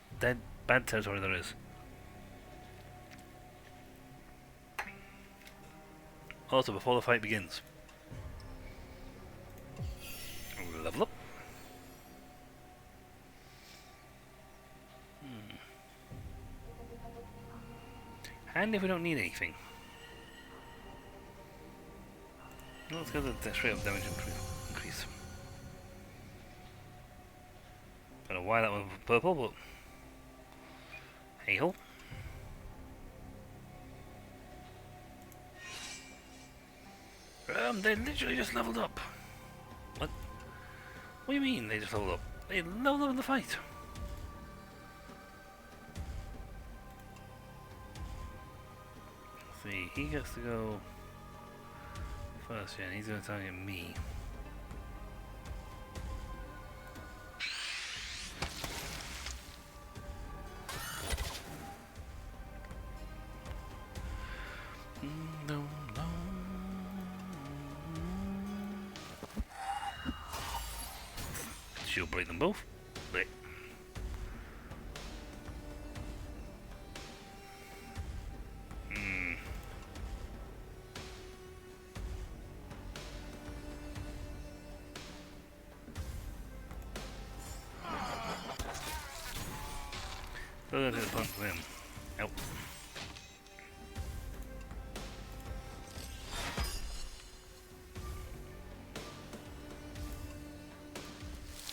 bad territory there is. Also, before the fight begins, level up. And if we don't need anything, let's go to the straight up damage increase. Don't know why that one was purple, but hey ho. They literally just leveled up. What? What do you mean they just leveled up? They leveled up in the fight. Let's see, he gets to go first, yeah, and he's going to target me. She'll break them both. But Still gonna take the punch for him. Nope.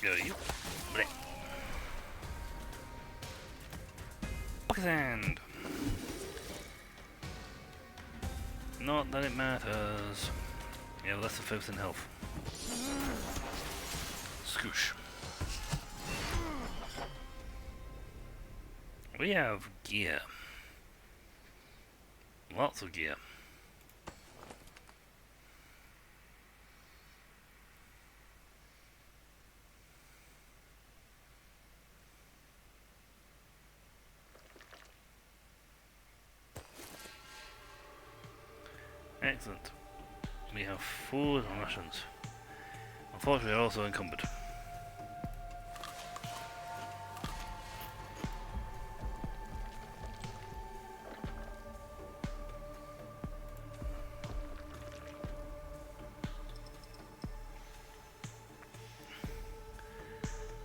Go you. Blech. Pocket sand. Not that it matters. Yeah, less than 5% health. Scoosh. We have gear. Lots of gear. Excellent. We have food and rations. Unfortunately, we're also encumbered.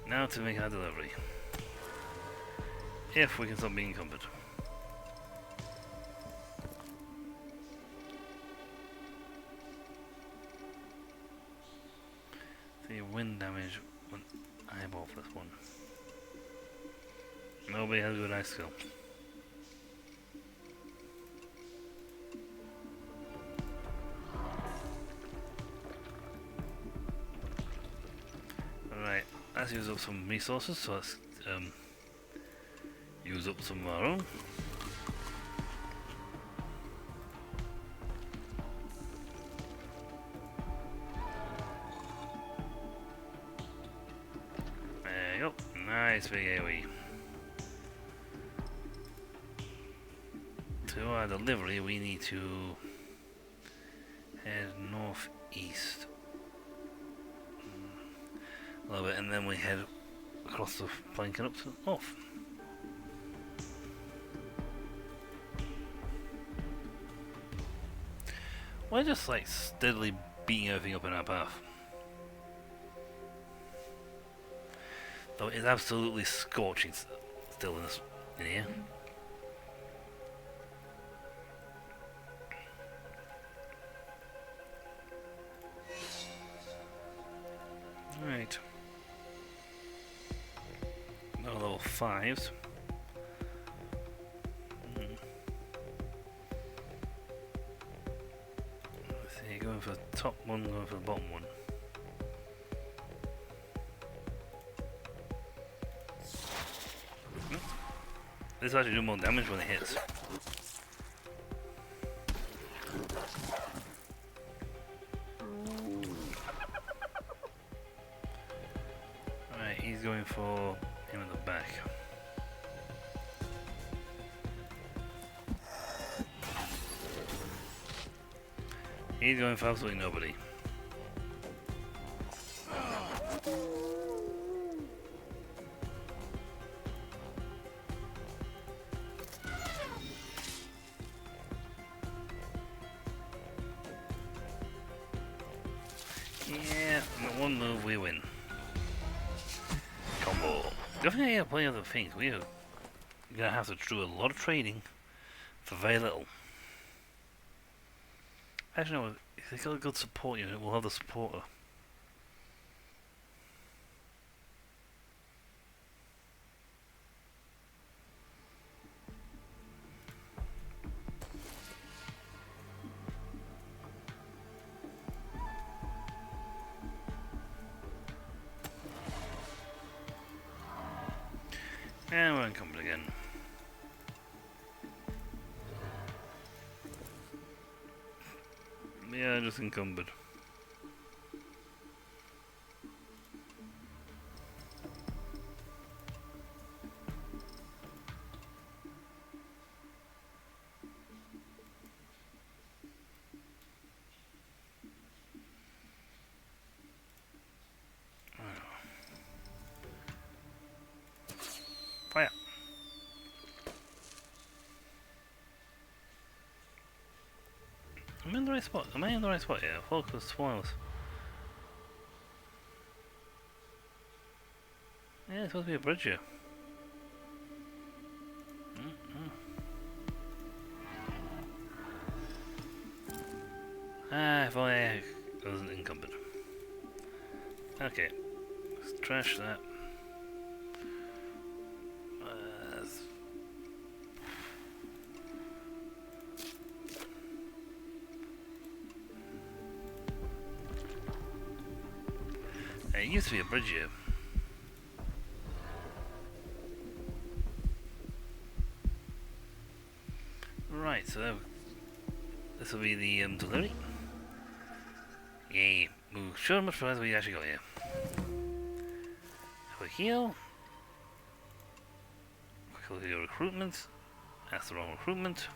Now to make our delivery. If we can stop being encumbered. See, wind damage, eyeball for this one. Nobody has a good eye skill. Alright, let's use up some resources, so let's use up some of our own. There you go, nice big AoE. To our delivery, we need to head northeast a little bit, and then we head across the plank and up to the north. We're just like steadily beating everything up in our path. Though it's absolutely scorching still in here. Right. No level 5s. Let's see, going for the top one, going for the bottom one. This will actually do more damage when it hits. Alright, he's going for him at the back. He's going for absolutely nobody. Yeah, in one move we win. Combo. Definitely have plenty of other things. We're gonna have to do a lot of trading for very little. Actually, no, if they got a good support unit, we'll have the supporter. And we're encumbered again. Yeah, just encumbered. Fire. I'm in the right spot. Am I in the right spot? Yeah, focus spoils. Yeah, it's supposed to be a bridge here. FYI, I wasn't encumbered. Okay, let's trash that. It used to be a bridge here. Right, so this will be the delivery. Yay, we'll show much further we actually got here. Over here. Quick look at your recruitment. That's the wrong recruitment.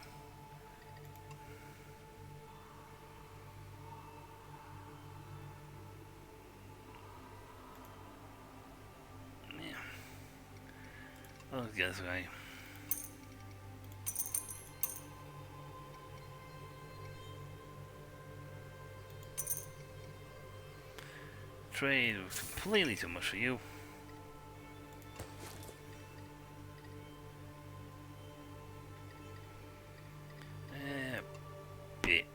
Oh, yeah, this guy. Trade was completely too much for you. Bit.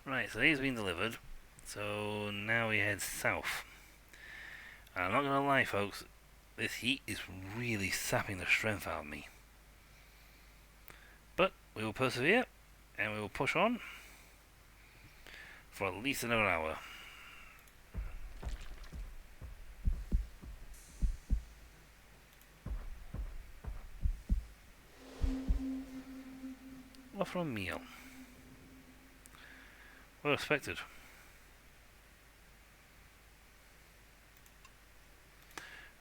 Right, so these been delivered. So now we head south. And I'm not gonna lie, folks. This heat is really sapping the strength out of me. But we will persevere and we will push on for at least another hour. Offer a meal. Well expected.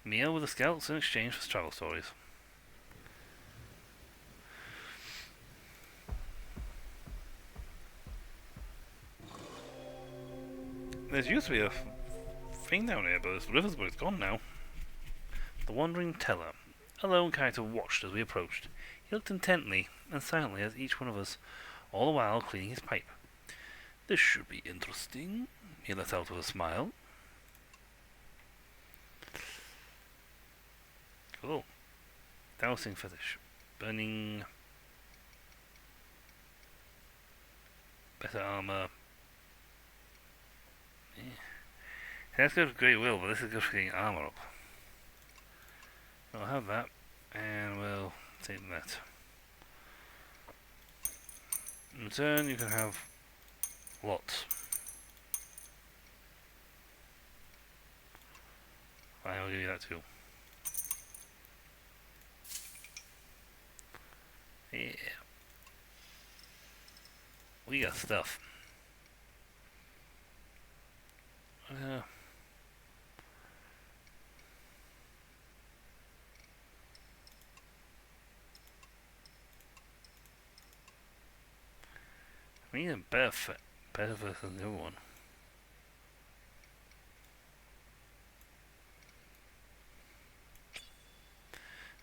Meal with the scouts in exchange for travel stories. There used to be a thing down here, but it's Rivers, but it's gone now. The Wandering Teller. A lone character watched as we approached. He looked intently and silently at each one of us, all the while cleaning his pipe. This should be interesting, he let out with a smile. Cool. Dowsing fetish. Burning. Better armor. Yeah. That's good for Great Will, but this is good for getting armor up. We'll have that, and we'll take that. In return, you can have lots. I will give you that too. Yeah. We got stuff. We need a better version than the other one.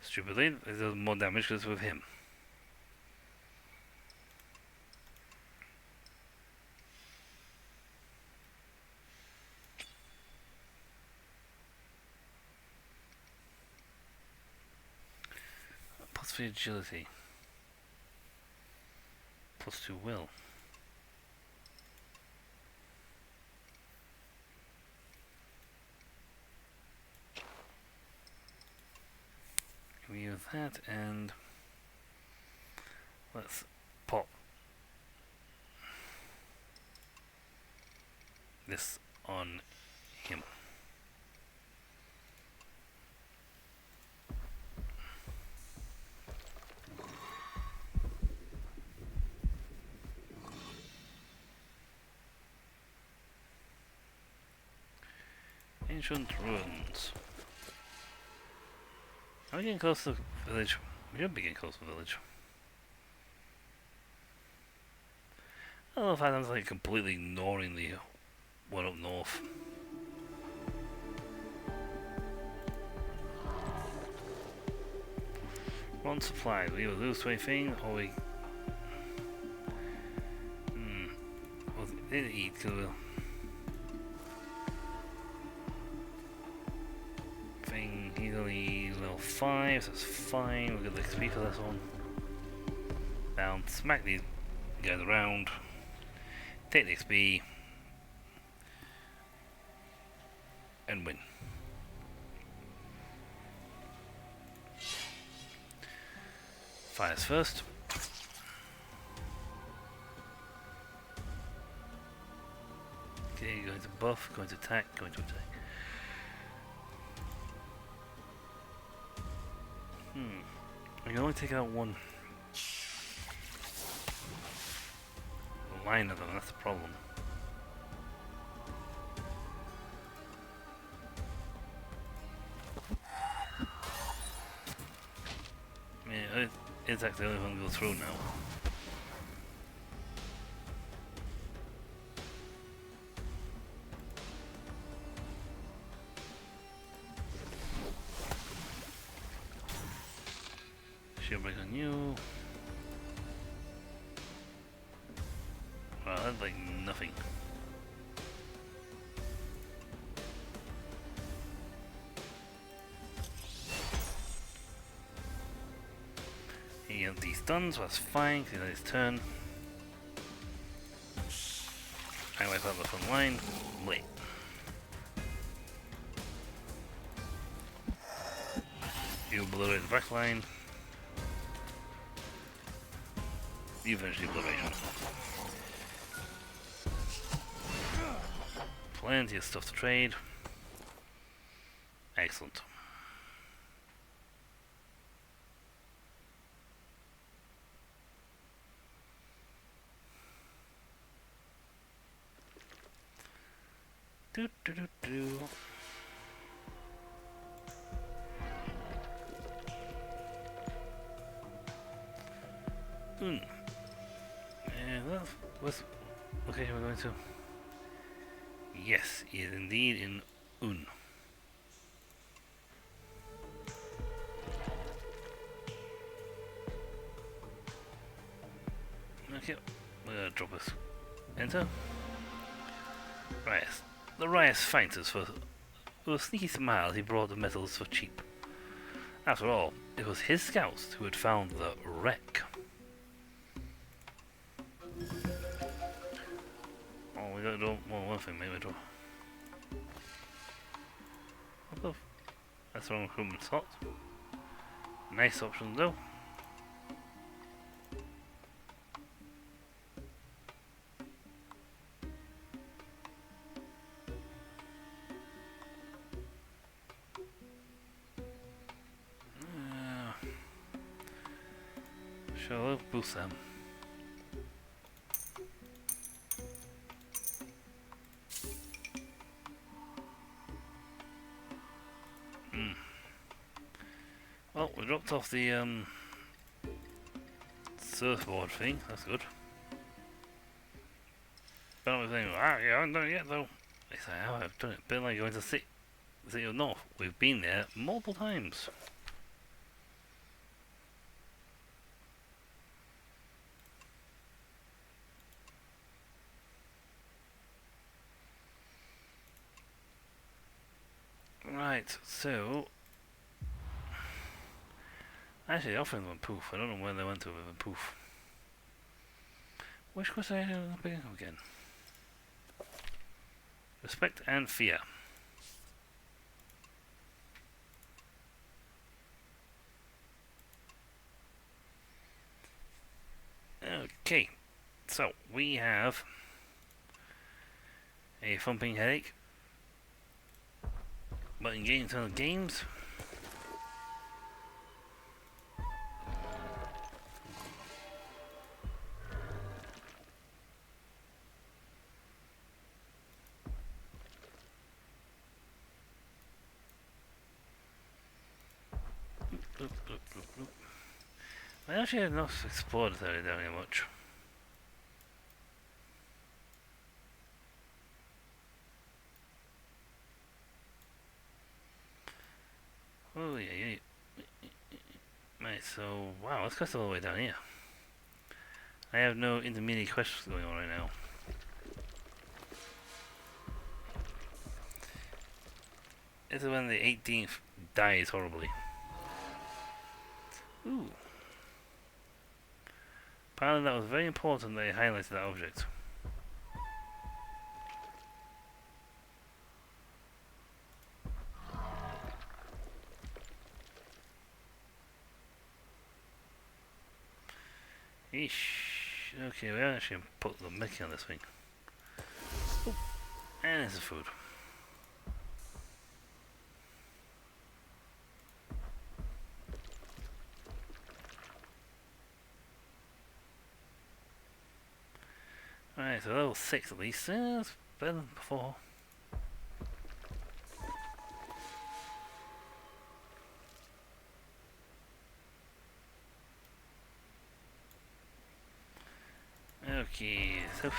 Stupidly, it does more damage because with him. Plus 3 agility. Plus 2 will. We use that and let's pop this on him. Ancient ruins. Are we getting close to the village? We should be getting close to the village. I don't know if Adam's like completely ignoring the one up north. One supplied. We either lose to anything or we. Well, they didn't eat because we'll. He's only level 5, so it's fine. We'll get the XP for this one. Down, smack these guys around. take the XP, and win. Fires first. Okay, going to buff, going to attack, going to attack. I can only take out one line of them, that's the problem. Yeah, it's actually the only one to go through now. Shield break on you. Wow, that's like nothing. He has these stuns, so that's fine, because it's his turn. I wipe out the front line. Wait. You obliterate the back line. You finish the obliteration. Plenty of stuff to trade. Excellent. Do do do do. That was okay. We're going to. Yes, he is indeed in Un. Okay, we're gonna drop us. Enter. Rias. The Rias fighters for a sneaky smile. He brought the metals for cheap. After all, it was his scouts who had found the wreck. Oh, we gotta do one thing, maybe do. That's the wrong recruitment slot. Nice option though. Sure, boost them. Well, we dropped off the surfboard thing, that's good. But I was thinking, yeah, I haven't done it yet though. They say, oh, I've done it. Bit like going to City of North. We've been there multiple times. Right, so actually, offering them poof. I don't know where they went to with a poof. Which quest I ended up picking up again? Respect and fear. Okay, so we have a thumping headache. But in game internal games. I actually have not explored this area very much. Oh yeah. Right, so wow, let's quest all the way down here. I have no intermediate quests going on right now. This is when the 18th dies horribly. Ooh. Apparently that was very important that they highlighted that object. Eesh. Okay, we actually put the Mickey on this thing. Oh, and there's the food. Alright, so level 6 at least. Yeah, that's better than before. Okay, so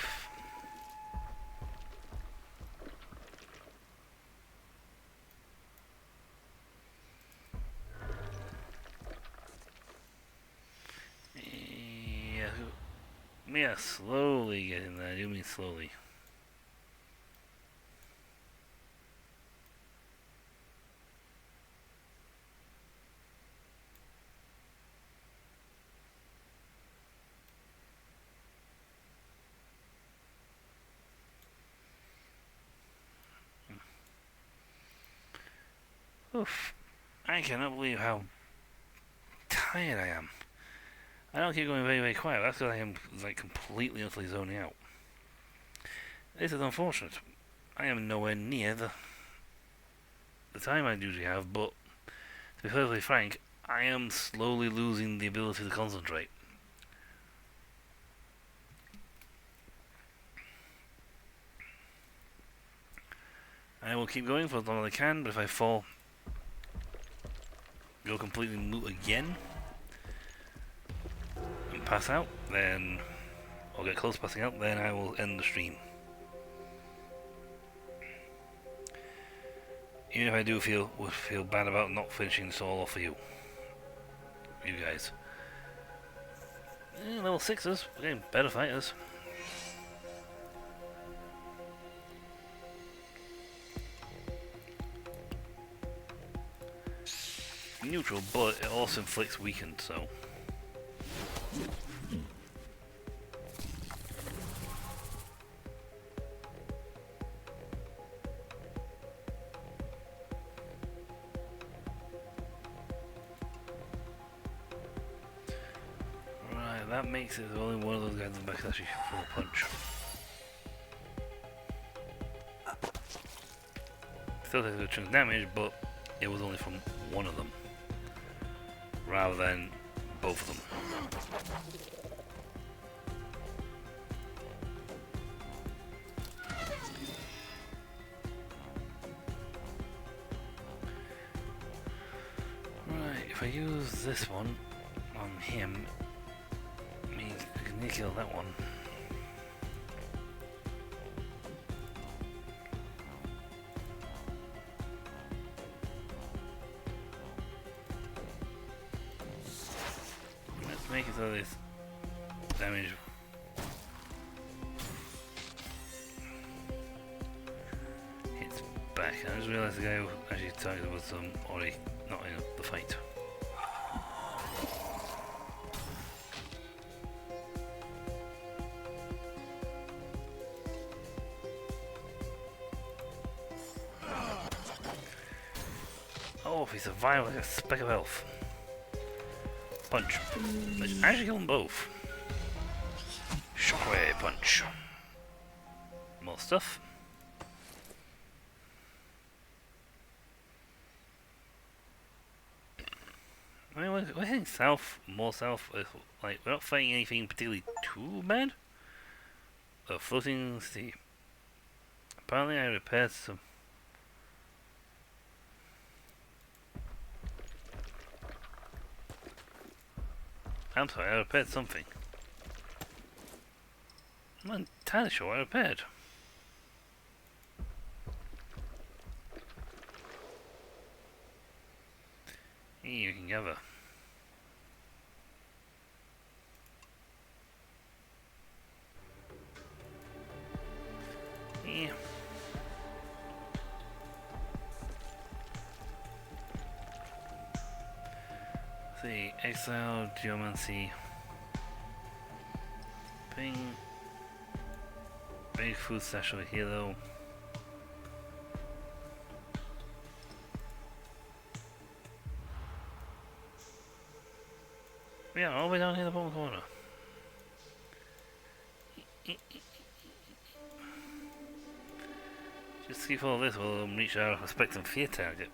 yeah, we are slowly getting there. I do mean slowly. Oof. I cannot believe how tired I am. I don't keep going very, very quiet. That's because I am like completely, utterly zoning out. This is unfortunate. I am nowhere near the time I usually have, but to be perfectly frank, I am slowly losing the ability to concentrate. I will keep going for as long as I can, but if I fall, go completely moot again, and pass out, then I'll get close to passing out, then I will end the stream. Even if I do feel bad about not finishing this all off for you guys. Level 6s, we're getting better fighters. Neutral, but it also inflicts weakened, so. Right, that makes it only one of those guys in the back is actually full punch. Still takes a chunk of damage, but it was only from one of them, rather than both of them. Right, if I use this one on him, it means I can kill that one. Let's make it so this damage hits back. I just realised the guy who actually targeted was already not in the fight. Oh, if he survived like a speck of health. Punch. Let's actually kill them both. Shockwave punch. More stuff. I mean, we're heading south, more south. Like, we're not fighting anything particularly too bad. A floating sea. Apparently, I repaired some. I'm sorry, I repaired something. I'm not entirely sure what I repaired. You can gather. Yeah. See, exile, geomancy, ping, big food stash over here though. Yeah, all the way down here in the bottom corner. keep all this, we'll reach our expectant fear target.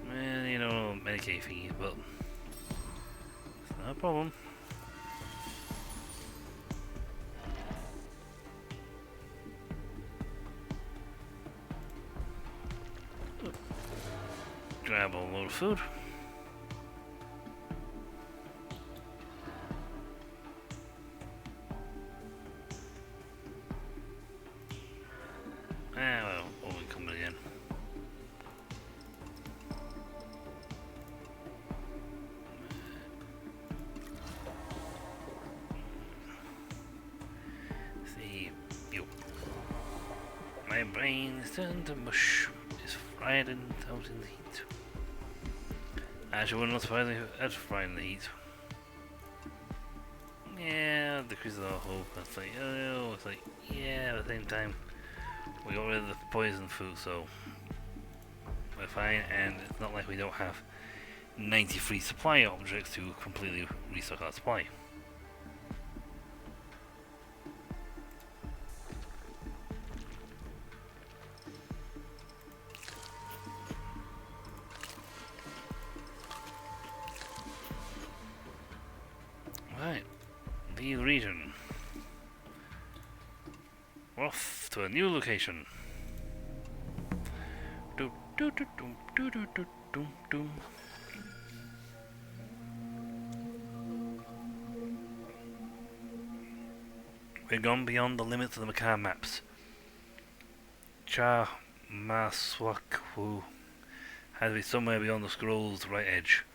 Well, you know, Medicaid fees, but it's not a problem. Grab a load of food. Well, we'll be coming again. See, yo. My brain is turned to mush. It's fried and out in the heat. Actually, we're not surprising it's fried in the heat. Yeah, decreases our hope. It's like, oh, it's like, yeah, at the same time, we got rid of the poison food, so we're fine, and it's not like we don't have 90 free supply objects to completely restock our supply. Right, the region. We're off to a new location. Do do do do do do do do do. We've gone beyond the limits of the Makar maps. Cha Maswakwu has to be somewhere beyond the scroll's right edge,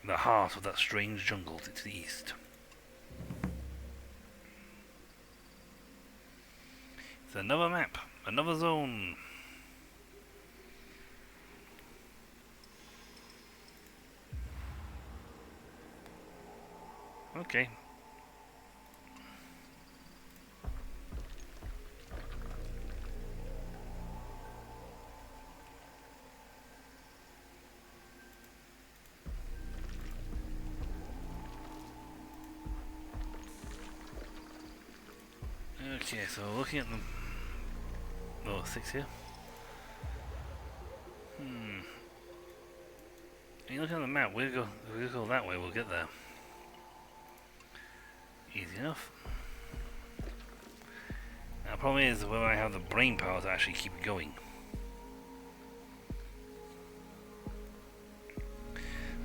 in the heart of that strange jungle to the east. It's another map, another zone. Okay. Okay, so looking at them. Oh, 6 here. You look at the map, if we go that way, we'll get there. Easy enough. Now, the problem is whether I have the brain power to actually keep it going.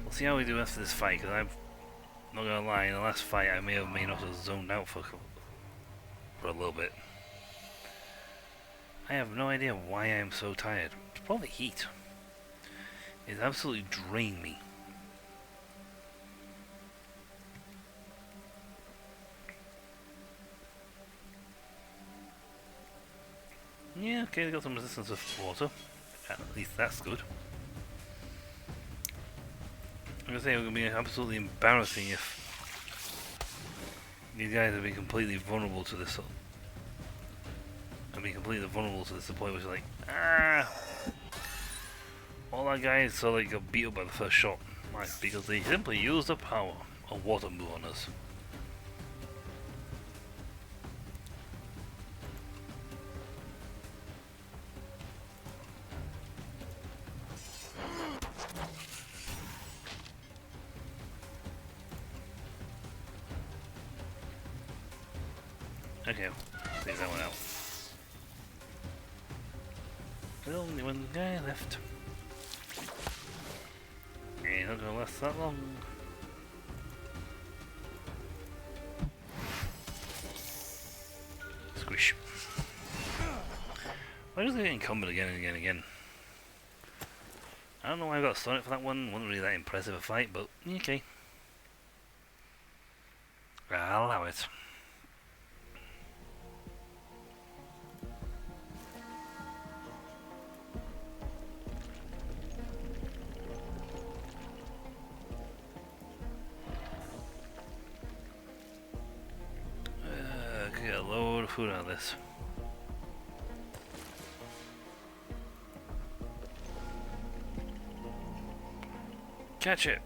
We'll see how we do after this fight, because I'm not gonna lie, in the last fight I may not have zoned out for a little bit. I have no idea why I'm so tired. It's probably heat. It's absolutely drained me. Yeah, okay, they got some resistance to water. At least that's good. I'm gonna say it would be absolutely embarrassing if these guys would be completely vulnerable to this. I'd be completely vulnerable to this to the point where it's like, all our guys so like got beat up by the first shot. Why? Because they simply used the power of water move on us. Okay, take that one out. There's only one guy left. Ain't not gonna last that long. Squish. Why does it get encumbered again and again and again? I don't know why I got started for that one. Wasn't really that impressive a fight, but okay. I'll allow it. Get a load of food out of this. Catch it!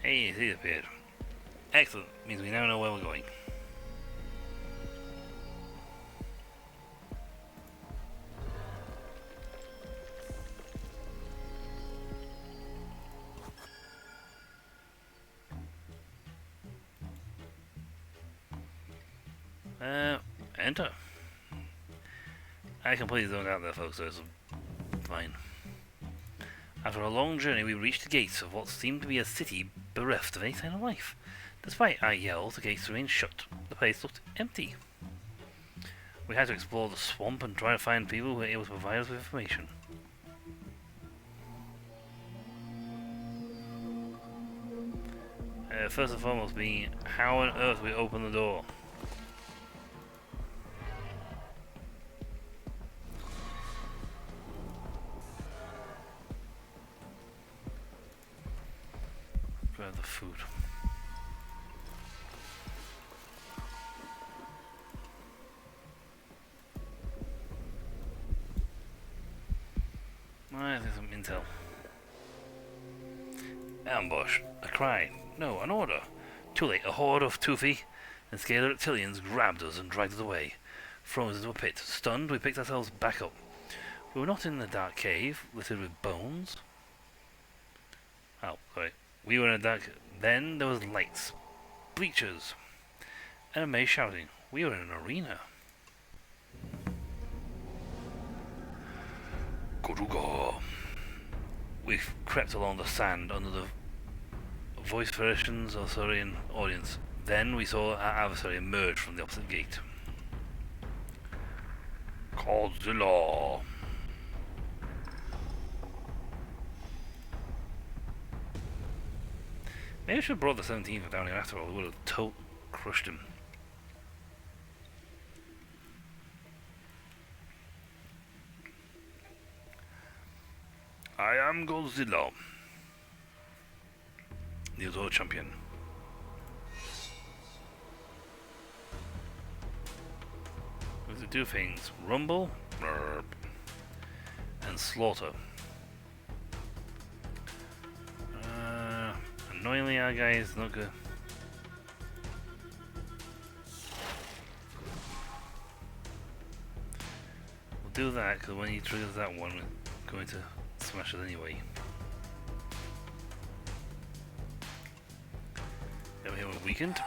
Hey, he's appeared. Excellent. Means we now know where we're going. Enter. I completely zoned out there, folks, so it's fine. After a long journey, we reached the gates of what seemed to be a city bereft of any sign of life. Despite our yells, the gates remained shut. The place looked empty. We had to explore the swamp and try to find people who were able to provide us with information. First and foremost being, how on earth we open the door? Grab the food. I think some intel. Ambush. A cry. No, an order. Too late. A horde of toothy and scaly reptilians grabbed us and dragged us away. Thrown us into a pit. Stunned, we picked ourselves back up. We were not in the dark cave, littered with bones. Oh, sorry. We were in a dark... Then there was lights. Bleachers. And a maze shouting. We were in an arena. Kuruga. We crept along the sand under the vociferations of the Saurian audience. Then we saw our adversary emerge from the opposite gate. Godzilla. Maybe I should have brought the 17th down here after all. It would have crushed him. I am Godzilla, the world champion. We have to do things: rumble, burp, and slaughter. Annoyingly, our guy is not good. We'll do that because when he triggers that one, we're going to smash it anyway. Over here we're weakened.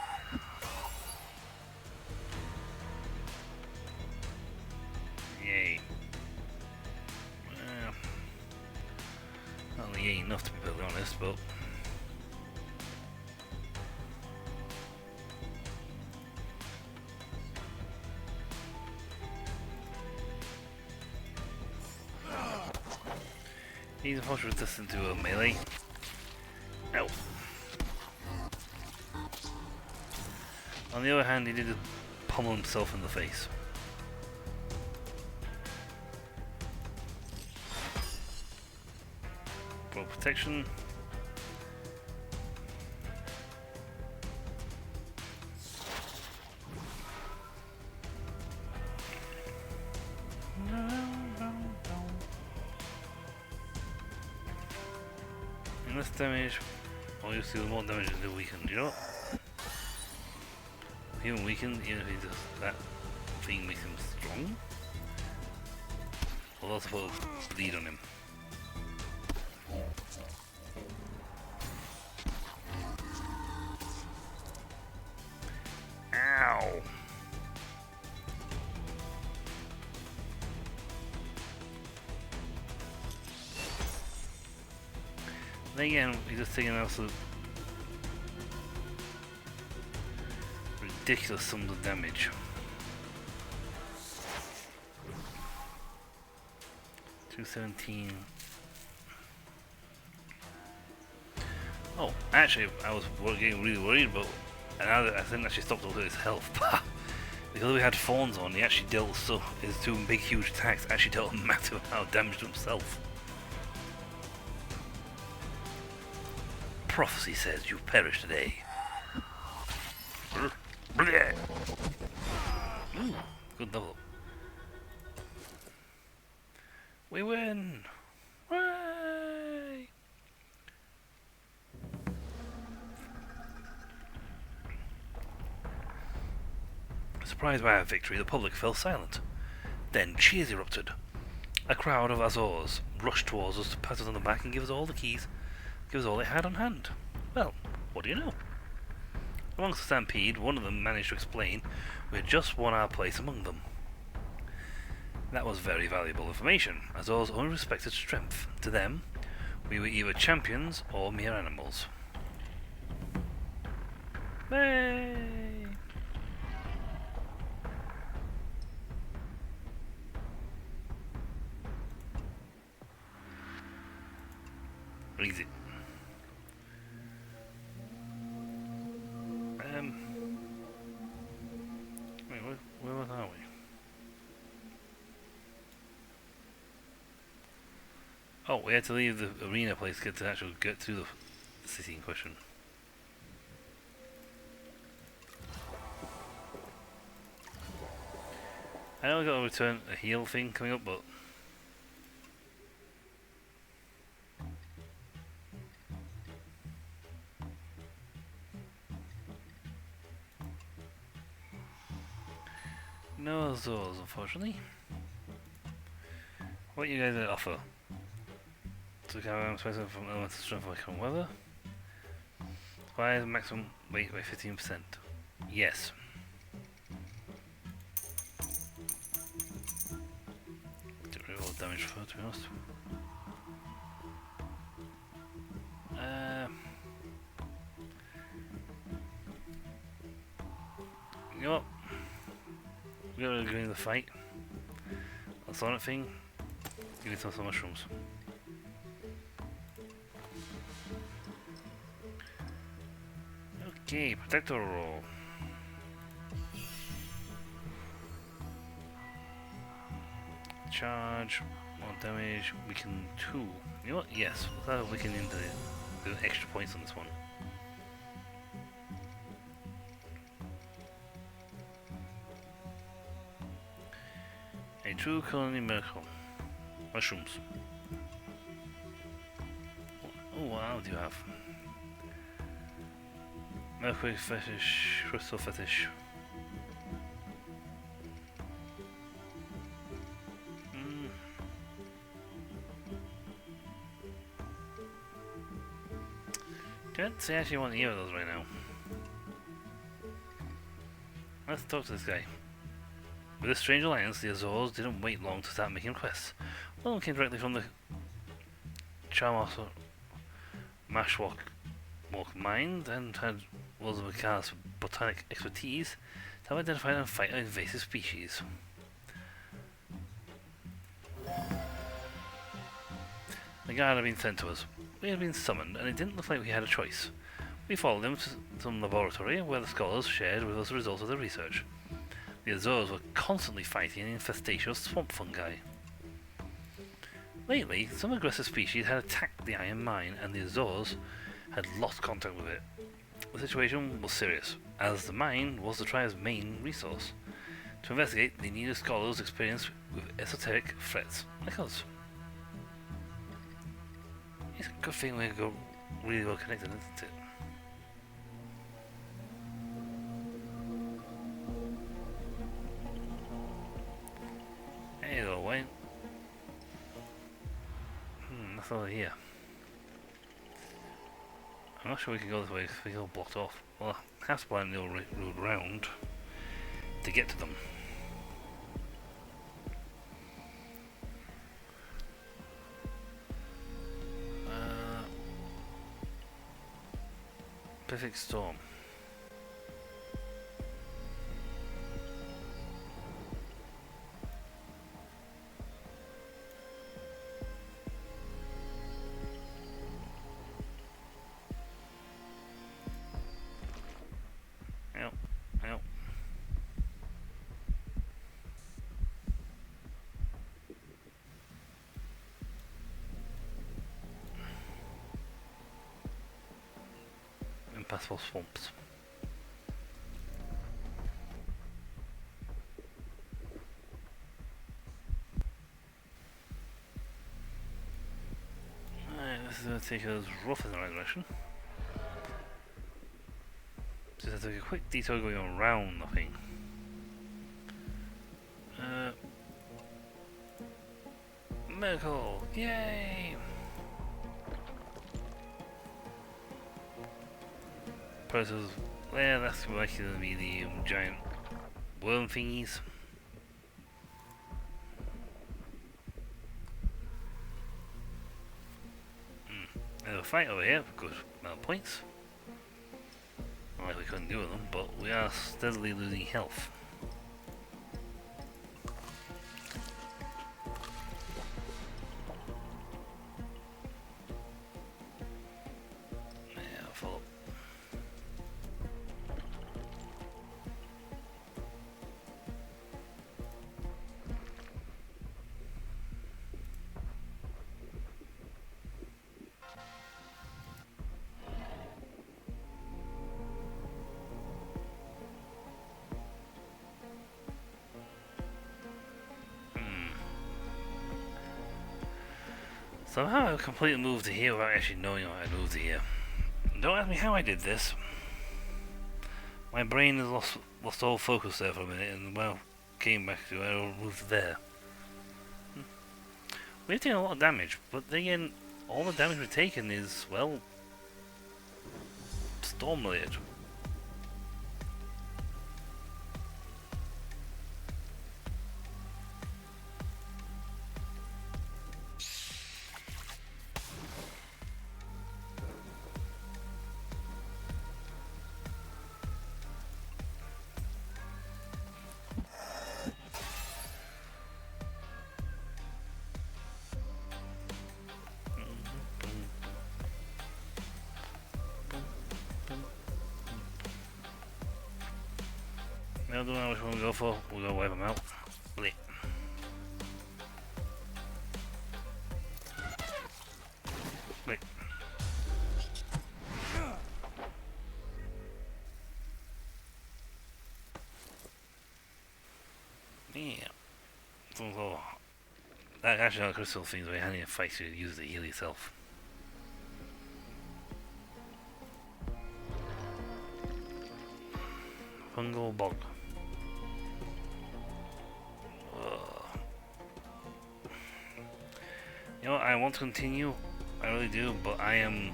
Yay. Well, yay enough to be perfectly honest, but he's unfortunately resistant to a melee. Ow. On the other hand, he did pummel himself in the face. For protection. And less damage, or you'll deal more damage than the weakened, you know what? Even weakened, even if he does that thing makes him strong. We'll also put a bleed on him. Ow! Then again, he's just taking an absolute ridiculous sums of damage. $217. Oh, actually, I was getting really worried about, and I didn't actually stop to look at his health. Because we had fawns on, he actually dealt so his two big, huge attacks actually dealt a massive amount of damage to himself. prophecy says you perish today. Ooh, good level up. We win! Hooray! Surprised by our victory, the public fell silent. Then cheers erupted. A crowd of Azores rushed towards us to pat us on the back and give us all the keys, give us all they had on hand. Well, what do you know? Amongst the stampede, one of them managed to explain we had just won our place among them. That was very valuable information, Azores' only respected strength. To them, we were either champions or mere animals. Hey! Easy. Wait, where are we? Oh, we had to leave the arena place to actually get to the city in question. I know we got to return a heal thing coming up, but no Azores, unfortunately. What you guys offer? To carry special from elemental strength like on weather. Requires maximum weight by 15%. Yes. Didn't really roll damage for it, to be honest. You know what? We're going to go into the fight. That sonic thing. Give me some mushrooms. Okay, protector roll. Charge, more damage, weaken 2. You know what? Yes, that'll weaken into the extra points on this one. A true culinary miracle. Mushrooms. Oh, what else do you have? Mercury fetish, crystal fetish. Can't say I actually want either of those right now. Let's talk to this guy. With this strange alliance, the Azores didn't wait long to start making requests. One of them came directly from the Charmos Mashwalk mind and had loads of Makar's botanic expertise to help identify and fight an invasive species. The guard had been sent to us. We had been summoned, and it didn't look like we had a choice. We followed them to some laboratory where the scholars shared with us the results of their research. The Azores were constantly fighting an infestation of swamp fungi. Lately, some aggressive species had attacked the iron mine, and the Azores had lost contact with it. The situation was serious, as the mine was the tribe's main resource. To investigate, they needed scholars experienced with esoteric threats, like us. It's a good thing we're really well connected, isn't it? Hey there, Wayne. Nothing over here. I'm not sure we can go this way because we're all blocked off. Well, I have to plan the old road round to get to them. Perfect storm. Yep. impassable swamps. This is going to take us roughly in the right direction. Just have to take a quick detour going around the thing. Miracle! Yay! Process. Yeah, that's likely to be the giant worm thingies. There's a fight over here, good amount of points. Not like we couldn't do with them, but we are steadily losing health. Yeah, full up. Somehow I completely moved to here without actually knowing I moved to here. Don't ask me how I did this. My brain has lost all focus there for a minute, and well, came back to where I moved there. We've taken a lot of damage, but then again, all the damage we've taken is, well, storm related. I don't know which one we'll go for. We'll go wipe them out. Blech. Blech. Yeah. So, that actually not crystal things where you're having a fight to use to heal yourself. Fungal bog. You know what, I want to continue, I really do, but I am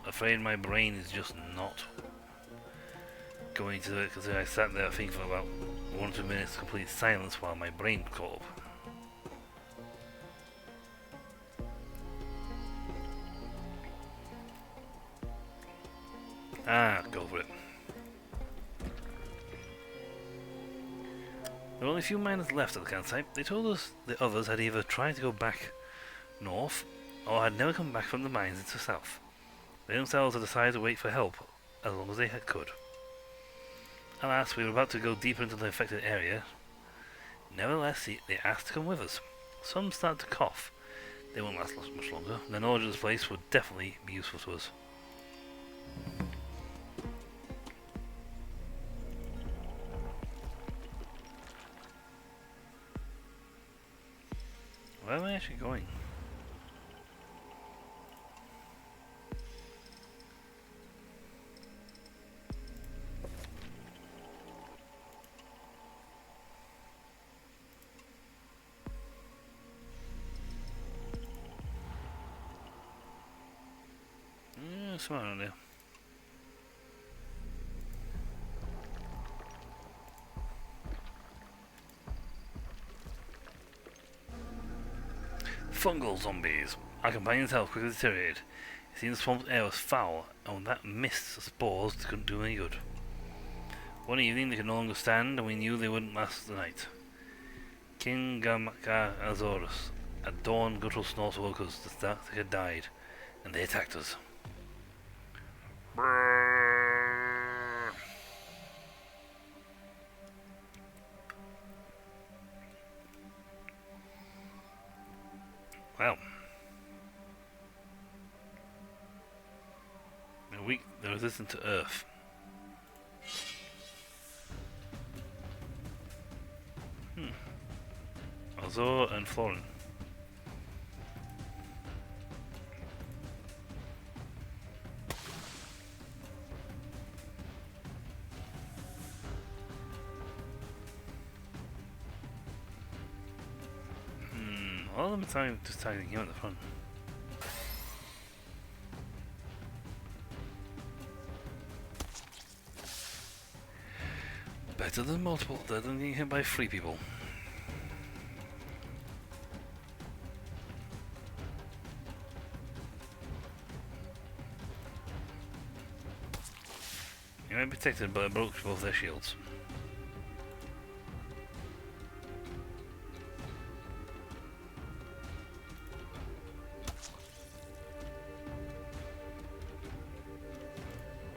afraid my brain is just not going to do it, because I sat there thinking for about 1 or 2 minutes complete silence while my brain caught up. Ah, go for it. There were only a few miners left at the campsite. They told us the others had either tried to go back north, or had never come back from the mines into the south. They themselves had decided to wait for help as long as they could. Alas, we were about to go deeper into the infected area. Nevertheless, they asked to come with us. Some started to cough. They won't last much longer. Their knowledge of this place would definitely be useful to us. Where am I actually going? Somewhere around there. Fungal zombies. Our companion's health quickly deteriorated. It seemed the swamp's air was foul, and with that mist of spores couldn't do any good. One evening they could no longer stand, and we knew they wouldn't last the night. King Gamaka Azorus, at dawn, guttural snorts woke us. The Stark had died, and they attacked us. Well, they're resistant to earth. Azor and Florin. All of them are just targeting him at the front. Better than multiple, better than getting hit by 3 people. You might be protected, but I broke both their shields.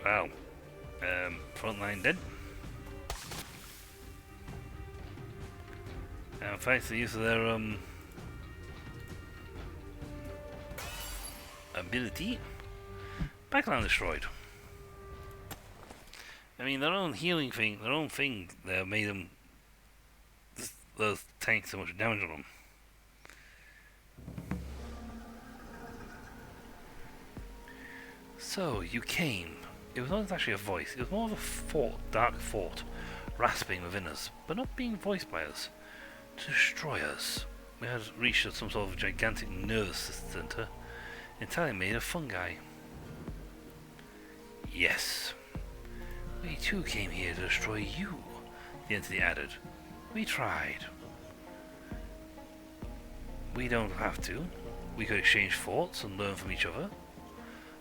Wow. Front line dead. And thanks to the use of their ability, backline destroyed. I mean, their own healing thing, their own thing, that made them those tanks so much damage on them. So you came. It was not actually a voice. It was more of a fort, dark thought, rasping within us, but not being voiced by us. To destroy us. We had reached some sort of gigantic nervous center, entirely made of fungi. Yes. We too came here to destroy you, the entity added. We tried. We don't have to. We could exchange thoughts and learn from each other.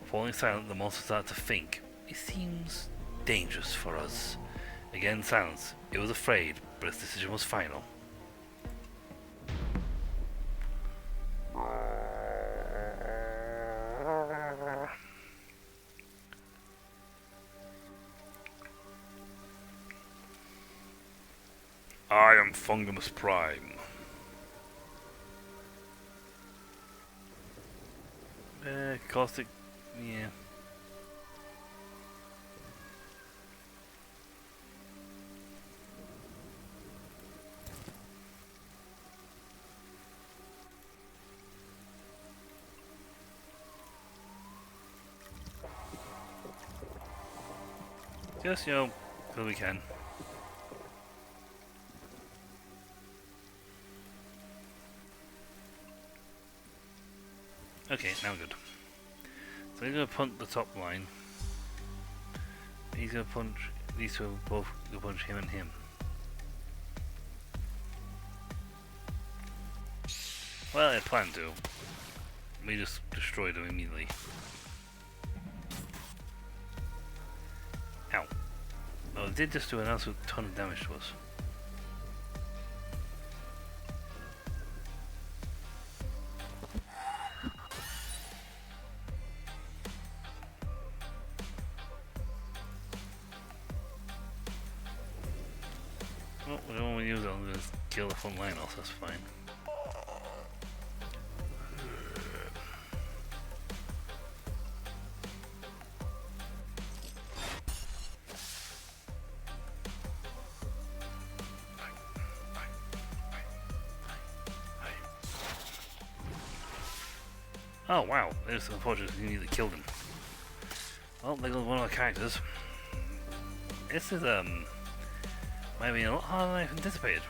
Falling silent, the monster started to think. It seems dangerous for us. Again, silence. It was afraid, but its decision was final. I am Fungimus Prime. Caustic, yeah. Just, you know, till we can. Okay, now good. So he's gonna punch the top line. He's gonna punch these two, both gonna punch him and him. Well, I planned to. We just destroyed him immediately. Ow. Oh, it did just do an absolute ton of damage to us. Well, we don't want to use it, I'm going to kill the front line off, that's fine. Oh wow, it's unfortunate you nearly killed him. Well, there goes one of our characters. This is might be a lot harder than I anticipated.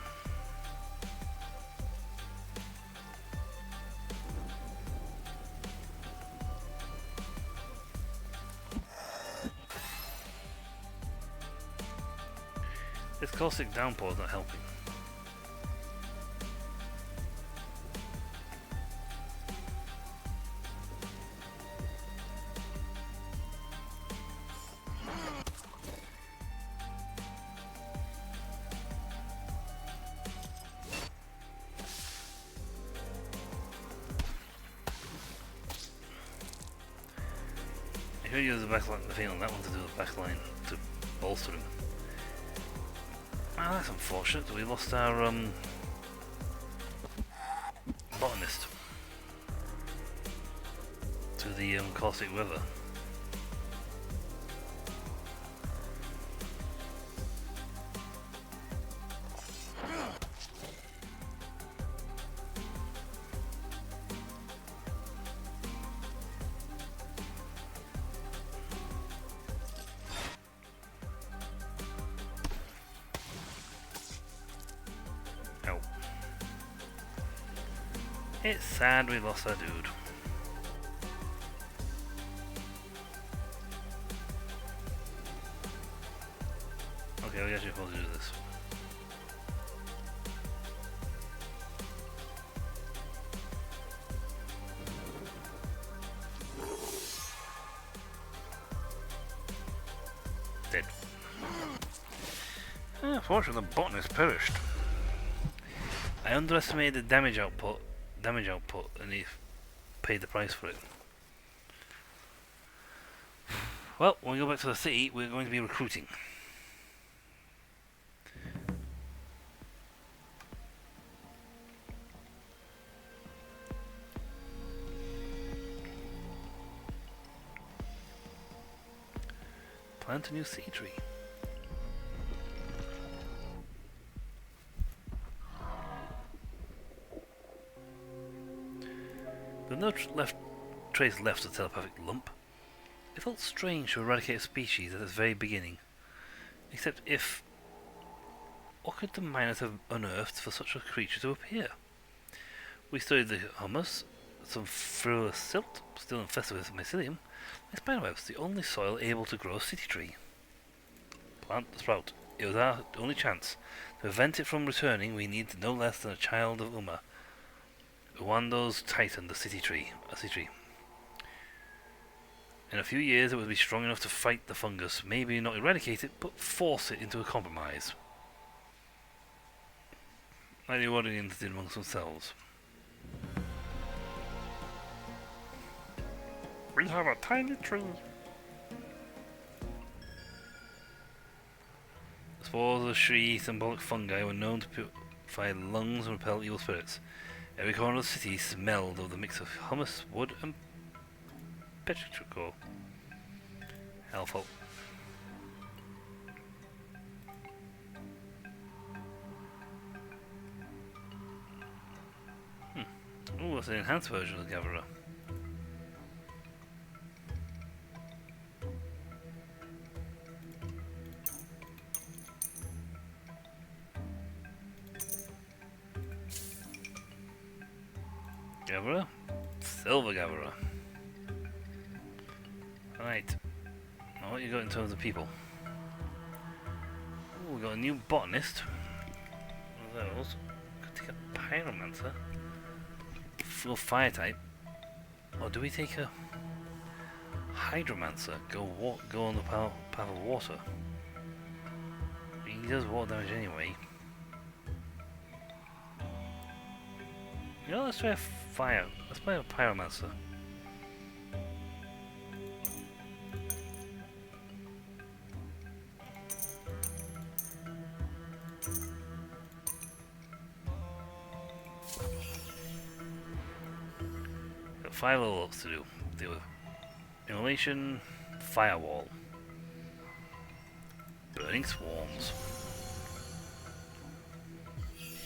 This caustic downpour is not helping. I should use the backline, the thing on that one to do the backline to bolster him. Ah, that's unfortunate. We lost our botanist to the caustic weather. It's sad we lost our dude. Okay, we actually supposed to do this. Dead. Unfortunately, the botanist perished. I underestimated the damage output, and he paid the price for it. Well, when we go back to the city, we're going to be recruiting. Plant a new city tree. With no trace left of the telepathic lump, it felt strange to eradicate a species at its very beginning. Except if... what could the miners have unearthed for such a creature to appear? We studied the humus, some furulous silt, still infested with mycelium, and spiderwebs, the only soil able to grow a city tree. Plant the sprout. It was our only chance. To prevent it from returning, we need no less than a child of Uma. Uwando's Titan, the city tree. A city tree. In a few years it would be strong enough to fight the fungus, maybe not eradicate it, but force it into a compromise. Like the Wardians did amongst themselves. We have a tiny tree. The spores of Shri symbolic fungi were known to purify lungs and repel evil spirits. Every corner of the city smelled of the mix of hummus, wood, and petrichor. Helpful. Oh, that's an enhanced version of the Gatherer. Gatherer? Silver Gatherer. Right. Now what you got in terms of people? Oh, we got a new botanist. One of those. Could take a pyromancer. Full fire type. Or do we take a hydromancer? Go on the path of water. He does water damage anyway. You know, let's try a fire. Let's play a pyromancer. Got 5 level ups to deal with. Immolation, firewall, burning swarms,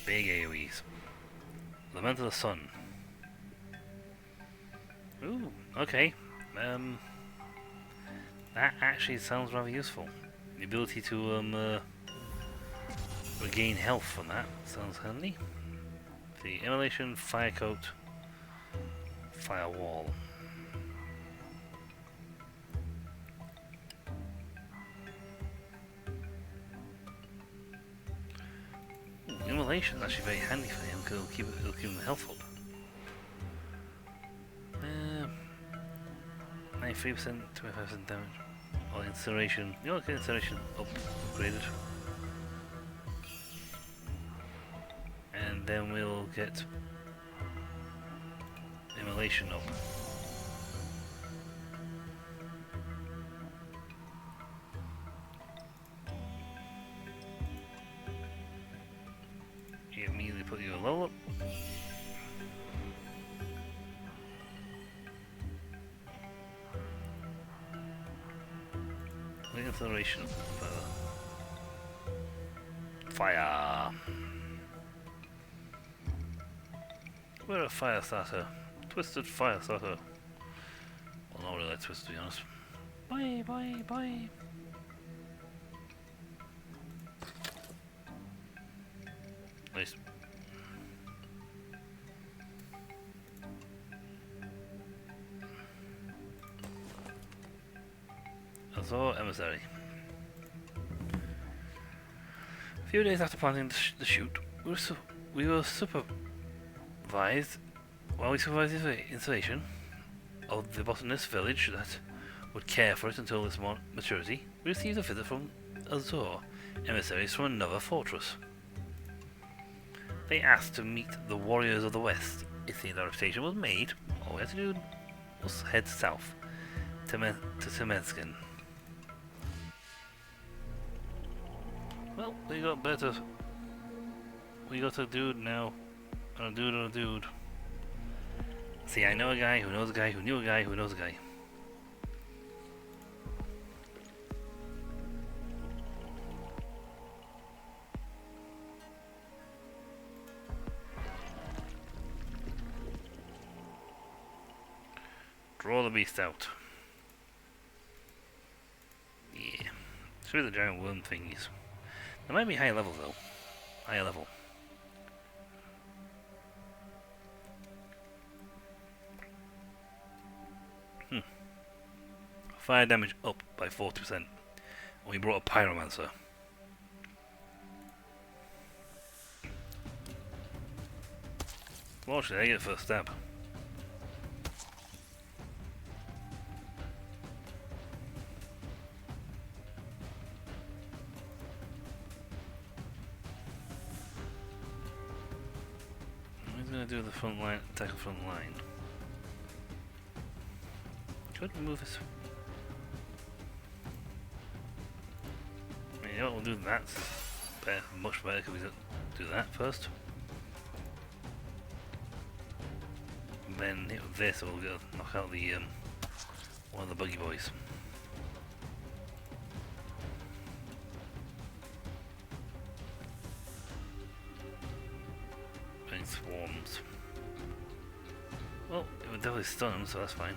big AoEs. Lament of the Sun. Ooh, okay. That actually sounds rather useful. The ability to regain health from that sounds handy. The Immolation, Fire Coat, Firewall. Immolation is actually very handy for him because it'll keep him health up. 93%, 25% damage. Or incineration. You know, get incineration upgraded. And then we'll get immolation up. You immediately put you a level up. Incineration fire. We're a fire starter. Twisted fire starter. Well, not really that twisted, to be honest. Bye. Nice. Azor Emissary. A few days after planting the shoot, we were supervised, while we supervised the installation of the botanist village that would care for it until its maturity, we received a visit from Azor emissaries from another fortress. They asked to meet the warriors of the west. If the adaptation was made, all we had to do was head south to Temesgen. Well, we got better. We got a dude now. A dude. See, I know a guy who knows a guy who knew a guy who knows a guy. Draw the beast out. Yeah. Through the giant worm thingies. They might be high level though. Higher level. Fire damage up by 40%. And we brought a pyromancer. Fortunately, I get first stab. Who's gonna do the front line? Attack the front line. Could we move this? You know what, we'll do that. Better, much better. Could we do that first? And then hit with this, we'll go knock out the one of the buggy boys. Getting swarms. Well, it would definitely stun them, so that's fine.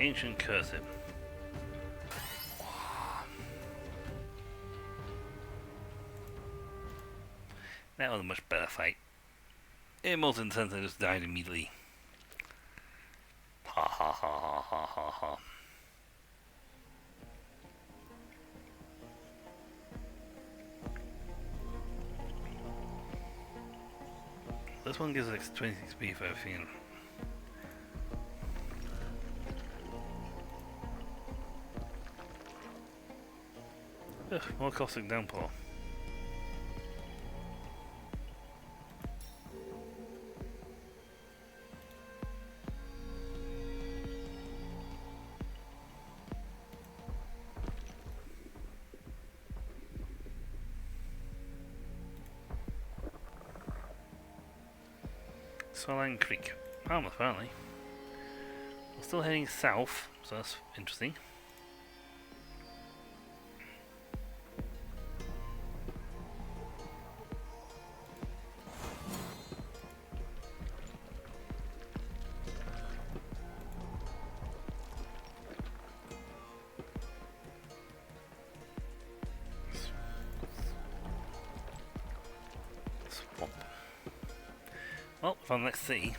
Ancient Cursive. That was a much better fight. In most instances, I just died immediately. Ha ha ha ha ha ha ha. This one gives like 26 XP for everything. Ugh, more caustic downpour. Saline Creek. Palmer, apparently. We're still heading south, so that's interesting. Well, from let's see.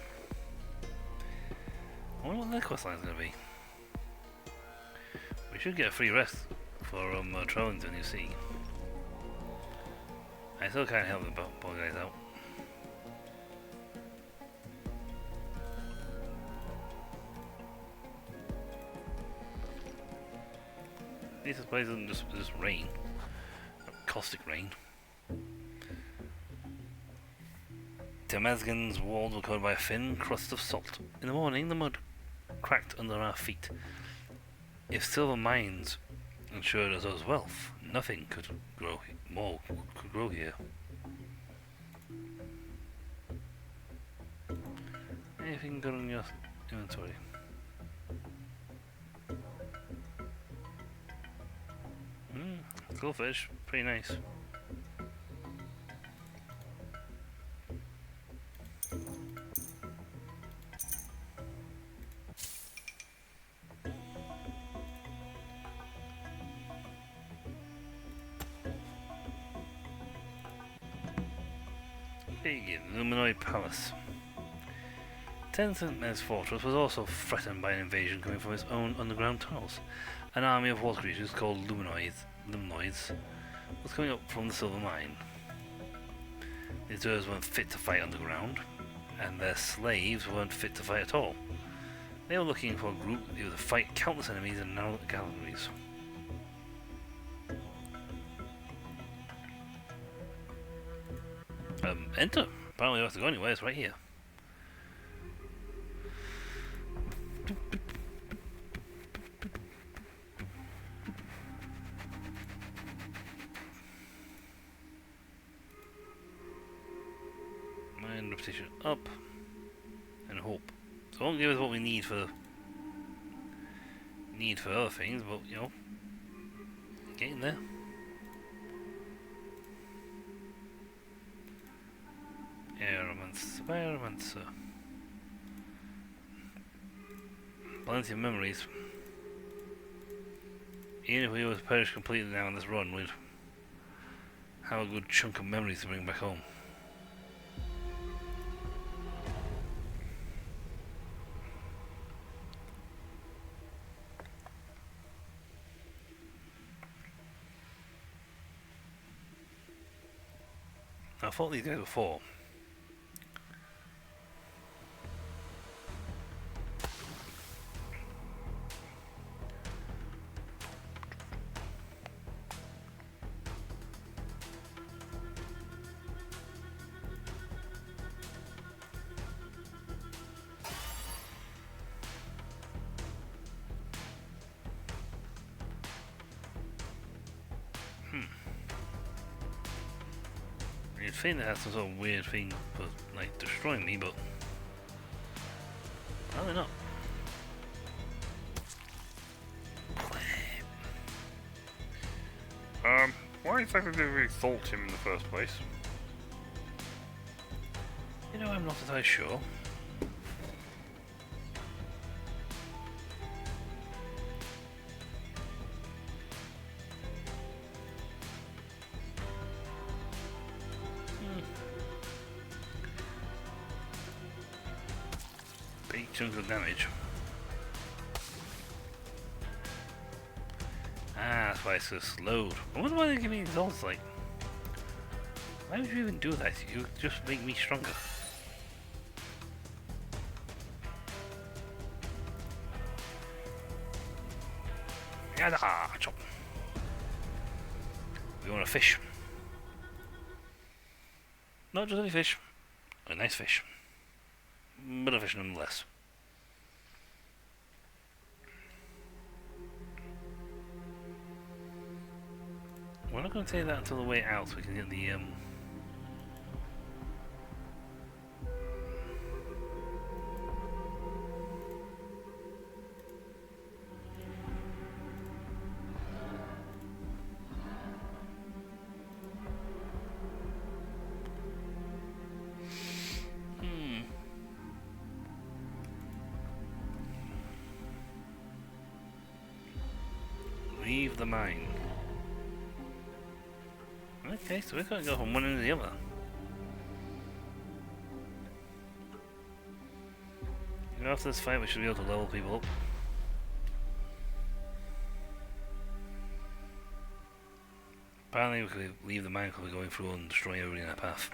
I wonder what their questline is going to be. We should get a free rest for traveling to a new sea. I still can't help the poor guys out. This place isn't just rain, caustic rain. Temesgen's walls were covered by a thin crust of salt. In the morning, the mud cracked under our feet. If silver mines ensured us wealth, nothing could grow here. Anything good in your inventory? Goldfish, pretty nice. Begin. Luminoid Palace. Tencent's fortress was also threatened by an invasion coming from its own underground tunnels. An army of water creatures called Luminoids was coming up from the silver mine. The Azures weren't fit to fight underground, and their slaves weren't fit to fight at all. They were looking for a group able to fight countless enemies in narrow galleries. Enter. Apparently I don't have to go anywhere, it's right here. Mind repetition up. And hope. So it won't give us what we need for other things, but you know, getting there. Aeromancer. Plenty of memories. Even if we were to perish completely now on this run, we'd have a good chunk of memories to bring back home. I fought these guys before. You'd think that has some sort of weird thing for, like, destroying me, but probably not. Why exactly did we assault him in the first place? You know, I'm not entirely sure. Big chunks of damage. Ah, that's why it's so slowed. I wonder why they give me exalts, like... Why would you even do that? You just make me stronger. Yada! Chop! We want a fish. Not just any fish. A nice fish. But a fish nonetheless. We're not going to take that until the way out so we can get the leave the mine. Okay, so we're going to go from one end to the other. After this fight we should be able to level people up. Apparently we could leave the mine because we're going through and destroying everybody in our path.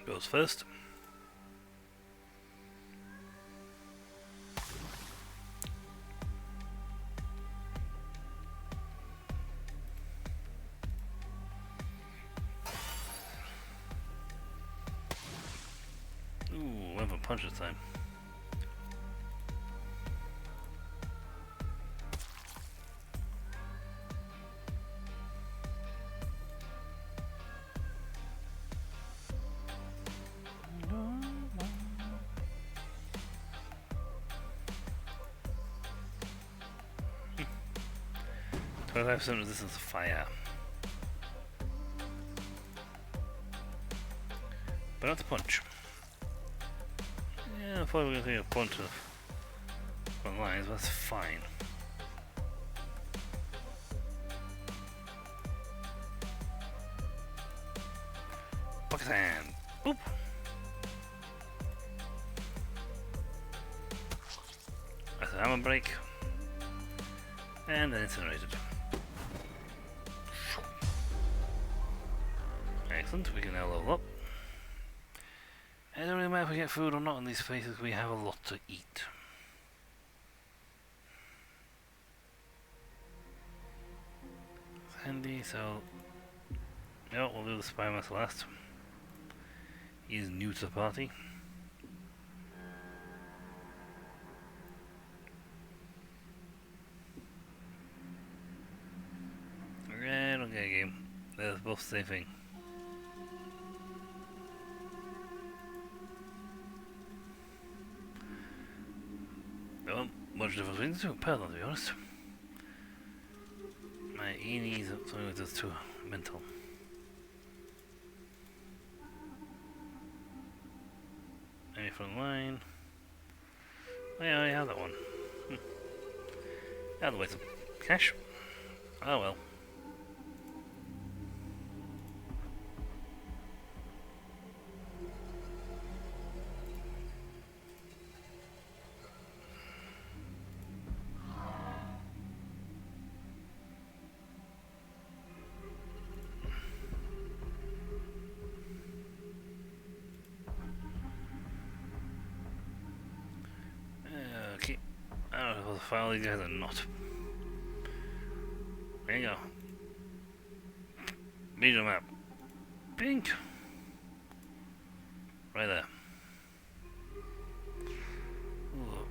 Goes first. Ooh, went for punch this time. But I have some resistance to fire. But not to punch. Yeah, I thought we were going to take a punch of front lines, but that's fine. Rocket hand. Boop. That's an armor break. And then incinerated. Excellent, we can now level up. It doesn't really matter if we get food or not in these places, we have a lot to eat. It's handy, so... No, we'll do the spy master last. He's new to the party. I don't get a game. They're both the same thing. There wasn't much difference between the two, parallel to be honest. My E&E's something with those two mental. Any front line? Oh yeah, I have that one. Out of the way some cash. Oh well. Okay. I don't know if I'll file these guys or not. There you go. Regional map. Pink. Right there. Ooh.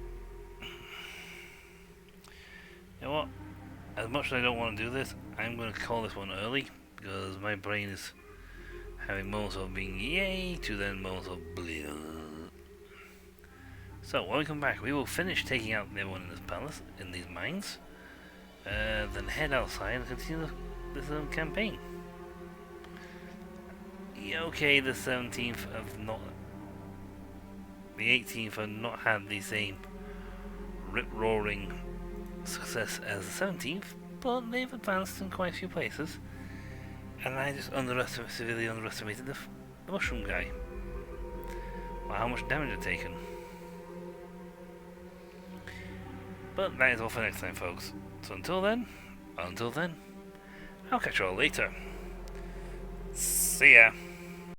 You know what? As much as I don't want to do this, I'm going to call this one early because my brain is having moments of being yay to then moments of bleh. So when we come back, we will finish taking out everyone in this palace, in these mines, then head outside and continue this campaign. Yeah, okay, the 17th have not, the 18th have not had the same rip-roaring success as the 17th, but they've advanced in quite a few places, and I just severely underestimated the mushroom guy. Well, how much damage it taken. But that is all for next time, folks. So until then, I'll catch you all later. See ya.